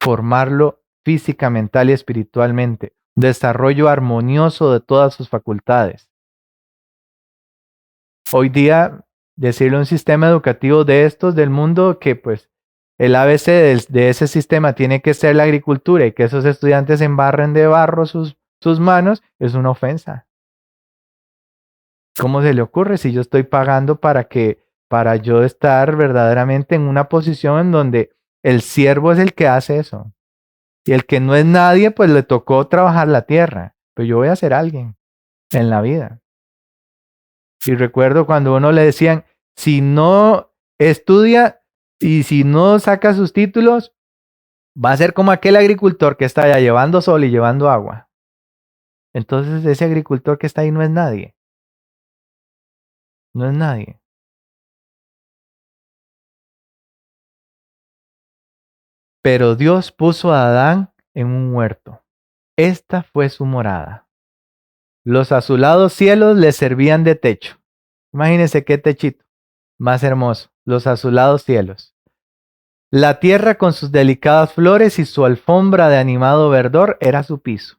formarlo física, mental y espiritualmente, desarrollo armonioso de todas sus facultades. Hoy día, decirle a un sistema educativo de estos del mundo que pues el ABC de ese sistema tiene que ser la agricultura y que esos estudiantes embarren de barro sus manos, es una ofensa. ¿Cómo se le ocurre si yo estoy pagando para yo estar verdaderamente en una posición en donde el siervo es el que hace eso? Y el que no es nadie, pues le tocó trabajar la tierra. Pero yo voy a ser alguien en la vida. Y recuerdo cuando uno le decían, si no estudia y si no saca sus títulos, va a ser como aquel agricultor que está allá llevando sol y llevando agua. Entonces ese agricultor que está ahí no es nadie. No es nadie. Pero Dios puso a Adán en un huerto. Esta fue su morada. Los azulados cielos le servían de techo. Imagínense qué techito más hermoso. Los azulados cielos. La tierra con sus delicadas flores y su alfombra de animado verdor era su piso.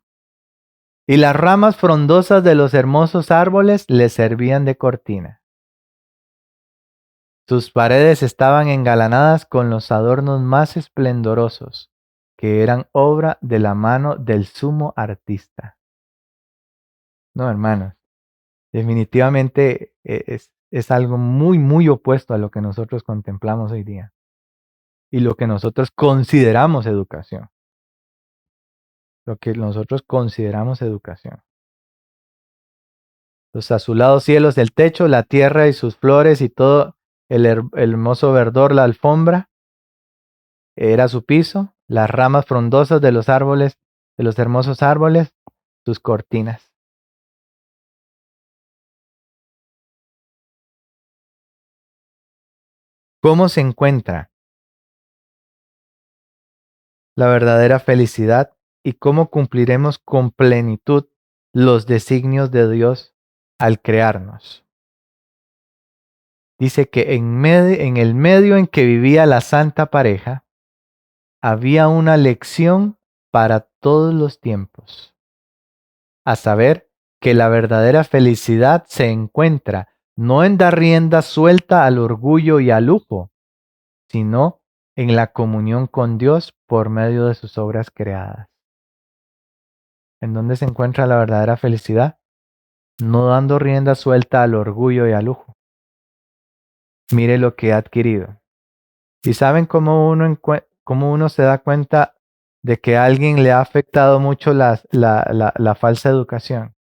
Y las ramas frondosas de los hermosos árboles le servían de cortina. Sus paredes estaban engalanadas con los adornos más esplendorosos, que eran obra de la mano del sumo artista. No, hermanos, definitivamente es algo muy, muy opuesto a lo que nosotros contemplamos hoy día y lo que nosotros consideramos educación. Lo que nosotros consideramos educación. Los azulados cielos del techo, la tierra y sus flores y todo el hermoso verdor, la alfombra, era su piso, las ramas frondosas de los árboles, de los hermosos árboles, sus cortinas. ¿Cómo se encuentra la verdadera felicidad y cómo cumpliremos con plenitud los designios de Dios al crearnos? Dice que en el medio en que vivía la santa pareja, había una lección para todos los tiempos, a saber que la verdadera felicidad se encuentra no en dar rienda suelta al orgullo y al lujo, sino en la comunión con Dios por medio de sus obras creadas. ¿En dónde se encuentra la verdadera felicidad? No dando rienda suelta al orgullo y al lujo. Mire lo que ha adquirido. ¿Y saben cómo uno se da cuenta de que a alguien le ha afectado mucho la falsa educación?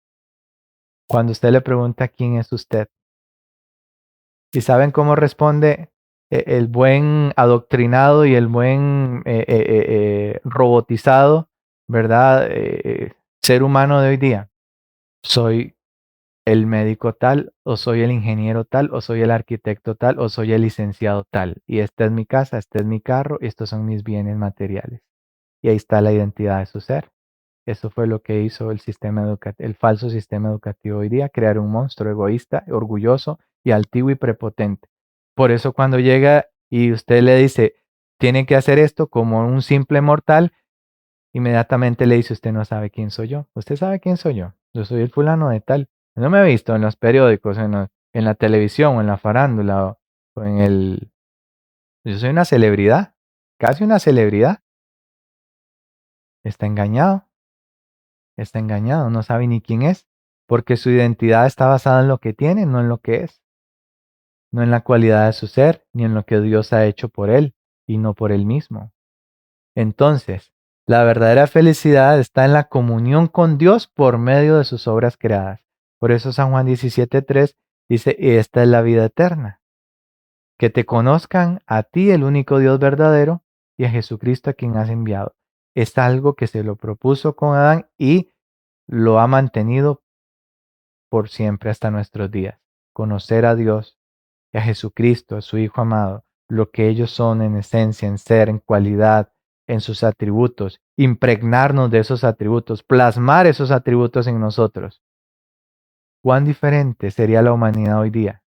Cuando usted le pregunta quién es usted. ¿Y saben cómo responde el buen adoctrinado y el buen robotizado, ¿verdad? Ser humano de hoy día. Soy el médico tal, o soy el ingeniero tal, o soy el arquitecto tal, o soy el licenciado tal. Y esta es mi casa, este es mi carro, y estos son mis bienes materiales. Y ahí está la identidad de su ser. Eso fue lo que hizo el falso sistema educativo hoy día, crear un monstruo egoísta, orgulloso y altivo y prepotente. Por eso cuando llega y usted le dice, tiene que hacer esto como un simple mortal, inmediatamente le dice, usted no sabe quién soy yo. Usted sabe quién soy yo. Yo soy el fulano de tal. No me he visto en los periódicos, en la televisión o en la farándula o en el... Yo soy una celebridad, casi una celebridad. Está engañado, no sabe ni quién es, porque su identidad está basada en lo que tiene, no en lo que es, no en la cualidad de su ser, ni en lo que Dios ha hecho por él y no por él mismo. Entonces, la verdadera felicidad está en la comunión con Dios por medio de sus obras creadas. Por eso San Juan 17:3 dice, y esta es la vida eterna, que te conozcan a ti, el único Dios verdadero, y a Jesucristo a quien has enviado. Es algo que se lo propuso con Adán y lo ha mantenido por siempre hasta nuestros días. Conocer a Dios y a Jesucristo, a su Hijo amado, lo que ellos son en esencia, en ser, en cualidad, en sus atributos, impregnarnos de esos atributos, plasmar esos atributos en nosotros. ¿Cuán diferente sería la humanidad hoy día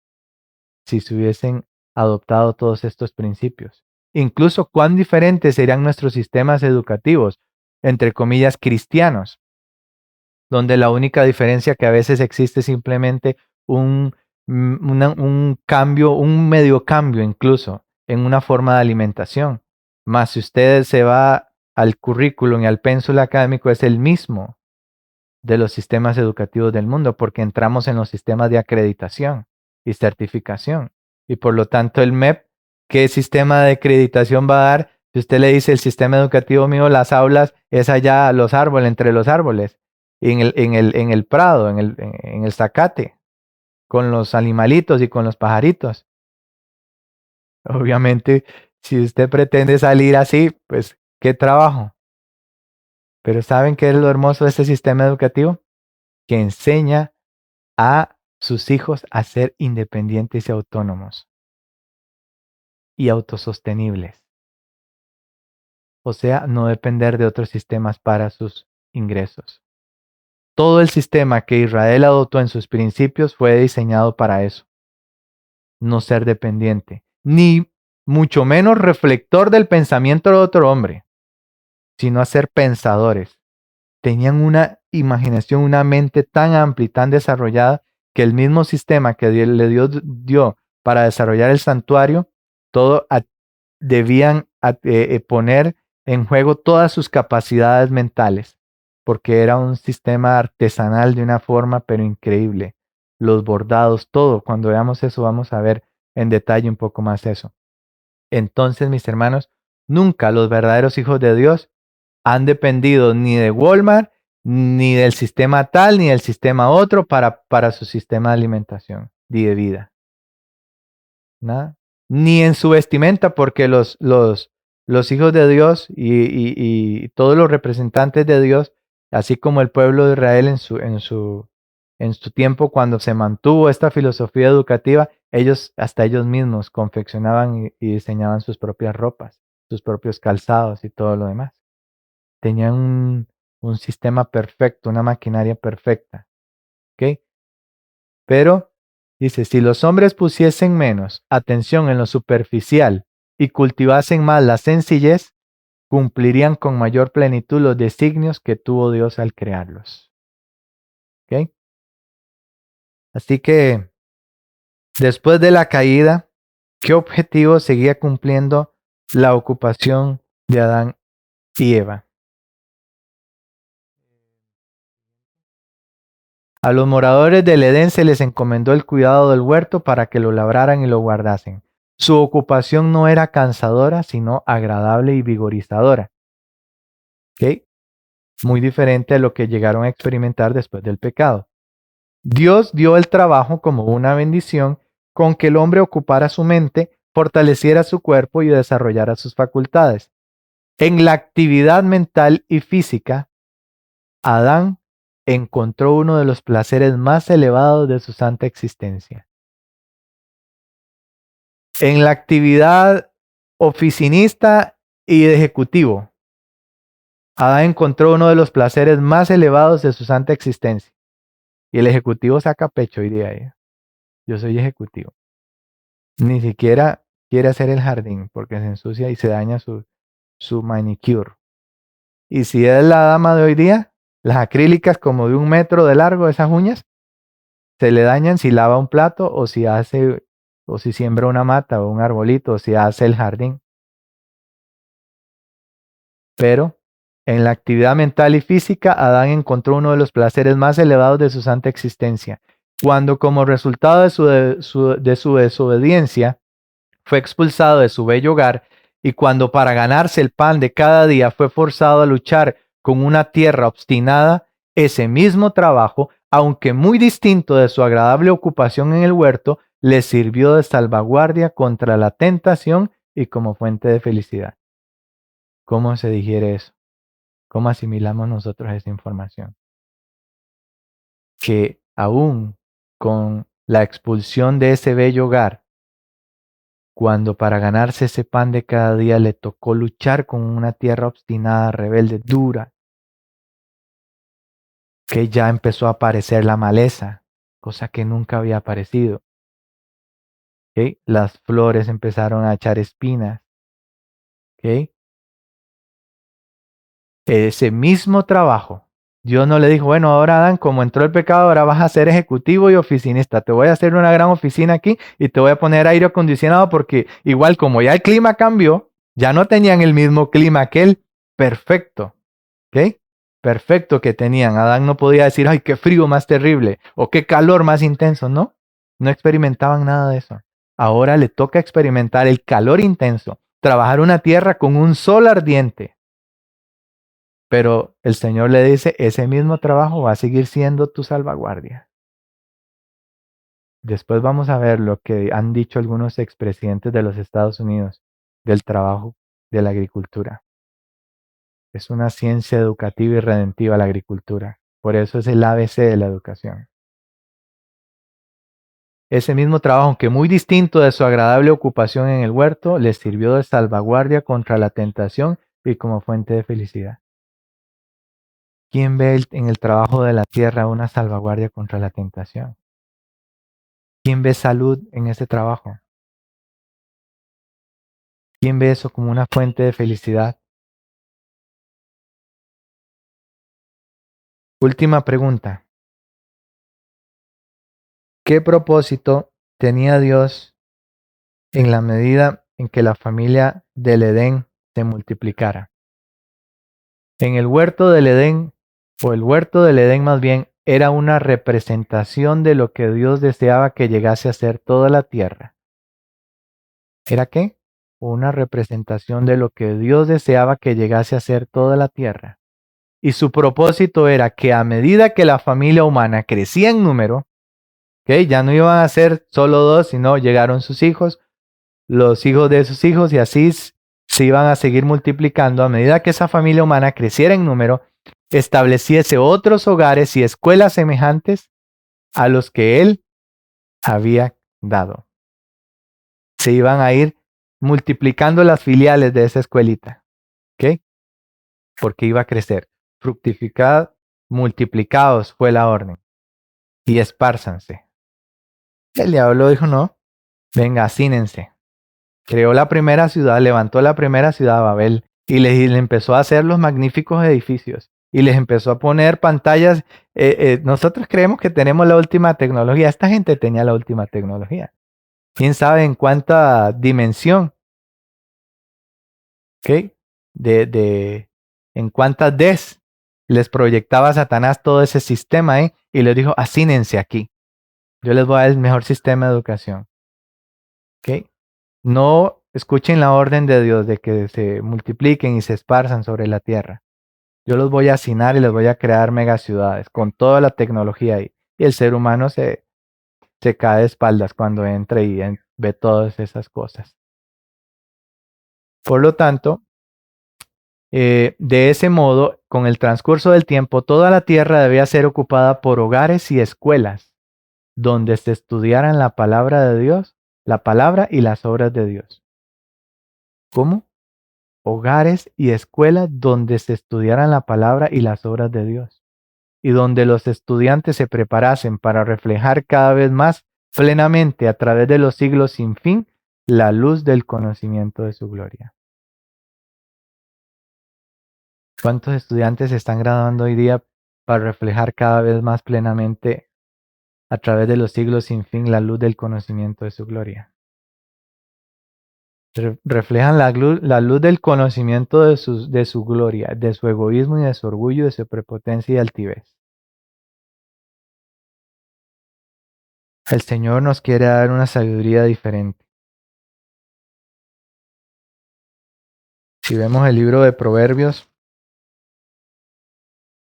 si se hubiesen adoptado todos estos principios? Incluso cuán diferentes serían nuestros sistemas educativos, entre comillas, cristianos, donde la única diferencia que a veces existe es simplemente un cambio, un medio cambio incluso en una forma de alimentación. Más si usted se va al currículum y al pénsul académico, es el mismo de los sistemas educativos del mundo, porque entramos en los sistemas de acreditación y certificación. Y por lo tanto el MEP, ¿qué sistema de acreditación va a dar? Si usted le dice el sistema educativo mío, las aulas es allá los árboles, entre los árboles, en el prado, en el zacate, con los animalitos y con los pajaritos. Obviamente, si usted pretende salir así, pues, ¿qué trabajo? Pero ¿saben qué es lo hermoso de este sistema educativo? Que enseña a sus hijos a ser independientes y autónomos y autosostenibles. O sea, no depender de otros sistemas para sus ingresos. Todo el sistema que Israel adoptó en sus principios fue diseñado para eso. No ser dependiente, ni mucho menos reflector del pensamiento de otro hombre, sino a ser pensadores. Tenían una imaginación, una mente tan amplia y tan desarrollada que el mismo sistema que le dio para desarrollar el santuario, todo debían poner en juego todas sus capacidades mentales, porque era un sistema artesanal de una forma pero increíble. Los bordados, todo. Cuando veamos eso vamos a ver en detalle un poco más eso. Entonces, mis hermanos, nunca los verdaderos hijos de Dios han dependido ni de Walmart, ni del sistema tal, ni del sistema otro para su sistema de alimentación y de vida. Nada. Ni en su vestimenta, porque los hijos de Dios y todos los representantes de Dios, así como el pueblo de Israel en su tiempo cuando se mantuvo esta filosofía educativa, hasta ellos mismos confeccionaban y diseñaban sus propias ropas, sus propios calzados y todo lo demás. Tenían un sistema perfecto, una maquinaria perfecta. ¿Ok? Pero dice, si los hombres pusiesen menos atención en lo superficial y cultivasen más la sencillez, cumplirían con mayor plenitud los designios que tuvo Dios al crearlos. ¿Ok? Así que después de la caída, ¿qué objetivo seguía cumpliendo la ocupación de Adán y Eva? A los moradores del Edén se les encomendó el cuidado del huerto para que lo labraran y lo guardasen. Su ocupación no era cansadora, sino agradable y vigorizadora. ¿Ok? Muy diferente a lo que llegaron a experimentar después del pecado. Dios dio el trabajo como una bendición con que el hombre ocupara su mente, fortaleciera su cuerpo y desarrollara sus facultades. En la actividad mental y física, Adán encontró uno de los placeres más elevados de su santa existencia. En la actividad oficinista y de ejecutivo, Adán encontró uno de los placeres más elevados de su santa existencia. Y el ejecutivo saca pecho y diría, yo soy ejecutivo. Ni siquiera quiere hacer el jardín porque se ensucia y se daña su manicure. Y si es la dama de hoy día, las acrílicas como de 1 metro de largo, esas uñas, se le dañan si lava un plato o si siembra una mata o un arbolito o si hace el jardín. Pero en la actividad mental y física, Adán encontró uno de los placeres más elevados de su santa existencia, cuando como resultado de su desobediencia fue expulsado de su bello hogar y cuando para ganarse el pan de cada día fue forzado a luchar con una tierra obstinada, ese mismo trabajo, aunque muy distinto de su agradable ocupación en el huerto, le sirvió de salvaguardia contra la tentación y como fuente de felicidad. ¿Cómo se digiere eso? ¿Cómo asimilamos nosotros esa información? Que aún con la expulsión de ese bello hogar, cuando para ganarse ese pan de cada día le tocó luchar con una tierra obstinada, rebelde, dura, que ya empezó a aparecer la maleza, cosa que nunca había aparecido. ¿Okay? Las flores empezaron a echar espinas. ¿Okay? Ese mismo trabajo, Dios no le dijo, bueno, ahora Adán, como entró el pecado, ahora vas a ser ejecutivo y oficinista. Te voy a hacer una gran oficina aquí y te voy a poner aire acondicionado porque igual como ya el clima cambió, ya no tenían el mismo clima aquel perfecto. ¿Ok? Perfecto que tenían. Adán no podía decir, ay, qué frío más terrible o qué calor más intenso. No, no experimentaban nada de eso. Ahora le toca experimentar el calor intenso, trabajar una tierra con un sol ardiente. Pero el Señor le dice, ese mismo trabajo va a seguir siendo tu salvaguardia. Después vamos a ver lo que han dicho algunos expresidentes de los Estados Unidos del trabajo de la agricultura. Es una ciencia educativa y redentiva la agricultura. Por eso es el ABC de la educación. Ese mismo trabajo, aunque muy distinto de su agradable ocupación en el huerto, les sirvió de salvaguardia contra la tentación y como fuente de felicidad. ¿Quién ve en el trabajo de la tierra una salvaguardia contra la tentación? ¿Quién ve salud en ese trabajo? ¿Quién ve eso como una fuente de felicidad? Última pregunta. ¿Qué propósito tenía Dios en la medida en que la familia del Edén se multiplicara? En el huerto del Edén, o el huerto del Edén más bien, era una representación de lo que Dios deseaba que llegase a ser toda la tierra. ¿Era qué? Una representación de lo que Dios deseaba que llegase a ser toda la tierra. Y su propósito era que a medida que la familia humana crecía en número, ¿okay? Ya no iban a ser solo 2, sino llegaron sus hijos, los hijos de sus hijos, y así se iban a seguir multiplicando. A medida que esa familia humana creciera en número, estableciese otros hogares y escuelas semejantes a los que él había dado. Se iban a ir multiplicando las filiales de esa escuelita, ¿ok? Porque iba a crecer. Fructificad, multiplicados fue la orden, y espárzanse. El diablo dijo, no, venga, hacínense. Creó la primera ciudad, levantó la primera ciudad, Babel, y le empezó a hacer los magníficos edificios. Y les empezó a poner pantallas. Nosotros creemos que tenemos la última tecnología. Esta gente tenía la última tecnología. ¿Quién sabe en cuánta dimensión? ¿Ok? En cuántas Ds les proyectaba Satanás todo ese sistema, ¿eh? Y les dijo, hacínense aquí. Yo les voy a dar el mejor sistema de educación. ¿Ok? No escuchen la orden de Dios de que se multipliquen y se esparzan sobre la tierra. Yo los voy a hacinar y les voy a crear megaciudades con toda la tecnología ahí. Y el ser humano se cae de espaldas cuando entra y ve todas esas cosas. Por lo tanto, de ese modo, con el transcurso del tiempo, toda la tierra debía ser ocupada por hogares y escuelas donde se estudiaran la palabra de Dios, la palabra y las obras de Dios. ¿Cómo? hogares y escuelas donde se estudiaran la palabra y las obras de Dios, y donde los estudiantes se preparasen para reflejar cada vez más plenamente a través de los siglos sin fin la luz del conocimiento de su gloria. ¿Cuántos estudiantes se están graduando hoy día para reflejar cada vez más plenamente a través de los siglos sin fin la luz del conocimiento de su gloria? Reflejan la luz del conocimiento de su gloria, de su egoísmo y de su orgullo, de su prepotencia y altivez. El Señor nos quiere dar una sabiduría diferente. Si vemos el libro de Proverbios,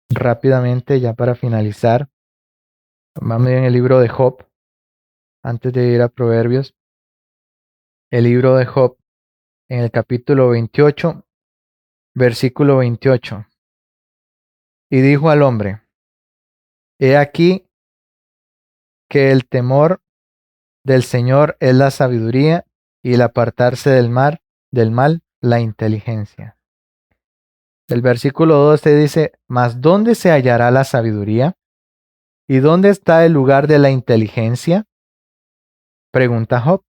rápidamente, ya para finalizar, vamos en el libro de Job, antes de ir a Proverbios, el libro de Job, en el capítulo 28, versículo 28. Y dijo al hombre, he aquí que el temor del Señor es la sabiduría y el apartarse del mal, la inteligencia. El versículo 12 dice, mas ¿dónde se hallará la sabiduría? ¿Y dónde está el lugar de la inteligencia? Pregunta Job.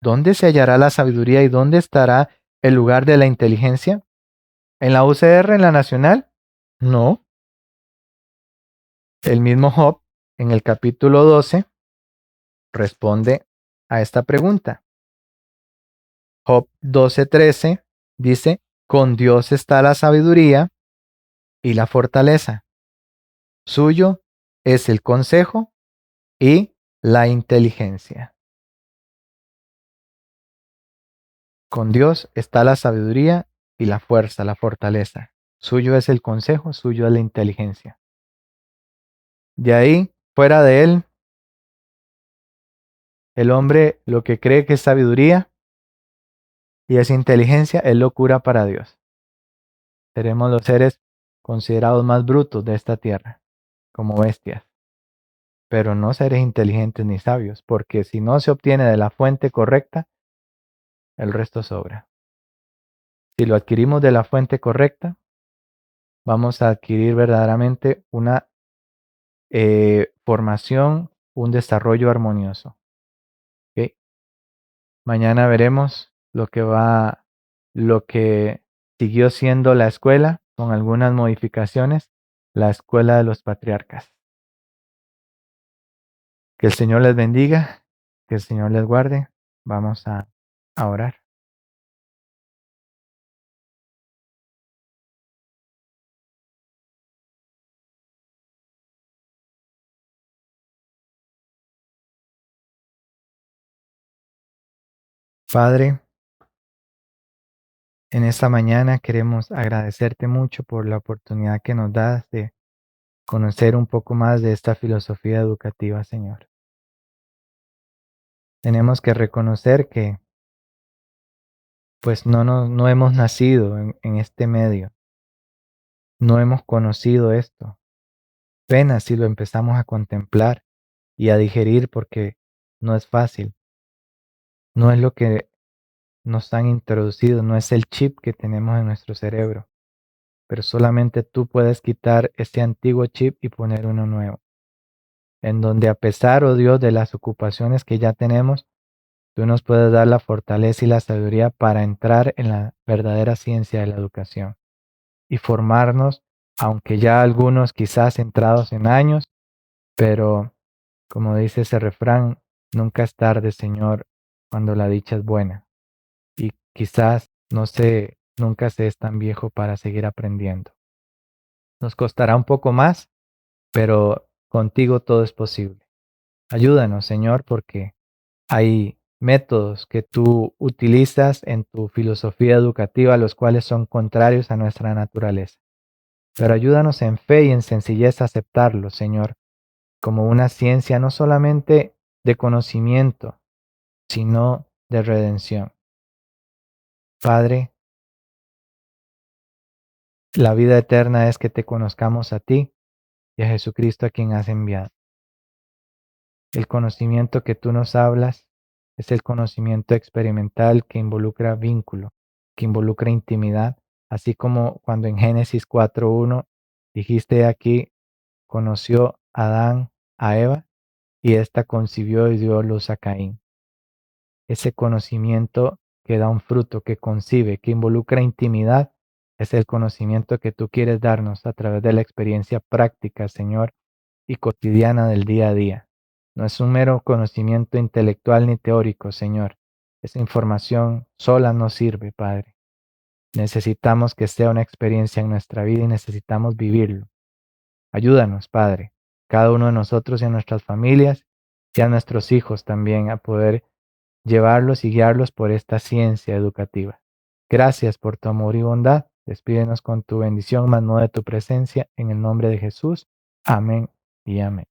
¿Dónde se hallará la sabiduría y dónde estará el lugar de la inteligencia? ¿En la UCR, en la Nacional? No. El mismo Job, en el capítulo 12, responde a esta pregunta. Job 12:13 dice, con Dios está la sabiduría y la fortaleza. Suyo es el consejo y la inteligencia. Con Dios está la sabiduría y la fuerza, la fortaleza. Suyo es el consejo, suyo es la inteligencia. De ahí, fuera de él, el hombre lo que cree que es sabiduría y es inteligencia es locura para Dios. Seremos los seres considerados más brutos de esta tierra, como bestias, pero no seres inteligentes ni sabios, porque si no se obtiene de la fuente correcta, el resto sobra. Si lo adquirimos de la fuente correcta, vamos a adquirir verdaderamente una formación, un desarrollo armonioso. ¿Ok? Mañana veremos lo que siguió siendo la escuela, con algunas modificaciones, la escuela de los patriarcas. Que el Señor les bendiga, que el Señor les guarde. Vamos a orar. Padre, en esta mañana queremos agradecerte mucho por la oportunidad que nos das de conocer un poco más de esta filosofía educativa, Señor. Tenemos que reconocer que pues no hemos nacido en este medio, no hemos conocido esto. Apenas si lo empezamos a contemplar y a digerir porque no es fácil, no es lo que nos han introducido, no es el chip que tenemos en nuestro cerebro, pero solamente tú puedes quitar este antiguo chip y poner uno nuevo, en donde a pesar, oh Dios, de las ocupaciones que ya tenemos, tú nos puedes dar la fortaleza y la sabiduría para entrar en la verdadera ciencia de la educación y formarnos, aunque ya algunos quizás entrados en años, pero como dice ese refrán, nunca es tarde, Señor, cuando la dicha es buena. Y quizás, no sé, nunca se es tan viejo para seguir aprendiendo. Nos costará un poco más, pero contigo todo es posible. Ayúdanos, Señor, porque hay métodos que tú utilizas en tu filosofía educativa, los cuales son contrarios a nuestra naturaleza. Pero ayúdanos en fe y en sencillez a aceptarlos, Señor, como una ciencia no solamente de conocimiento, sino de redención. Padre, la vida eterna es que te conozcamos a ti y a Jesucristo a quien has enviado. El conocimiento que tú nos hablas es el conocimiento experimental que involucra vínculo, que involucra intimidad, así como cuando en Génesis 4:1 dijiste aquí, conoció Adán a Eva y ésta concibió y dio luz a Caín. Ese conocimiento que da un fruto, que concibe, que involucra intimidad, es el conocimiento que tú quieres darnos a través de la experiencia práctica, Señor, y cotidiana del día a día. No es un mero conocimiento intelectual ni teórico, Señor. Esa información sola no sirve, Padre. Necesitamos que sea una experiencia en nuestra vida y necesitamos vivirlo. Ayúdanos, Padre, cada uno de nosotros y a nuestras familias y a nuestros hijos también a poder llevarlos y guiarlos por esta ciencia educativa. Gracias por tu amor y bondad. Despídenos con tu bendición, mas no de tu presencia, en el nombre de Jesús. Amén y amén.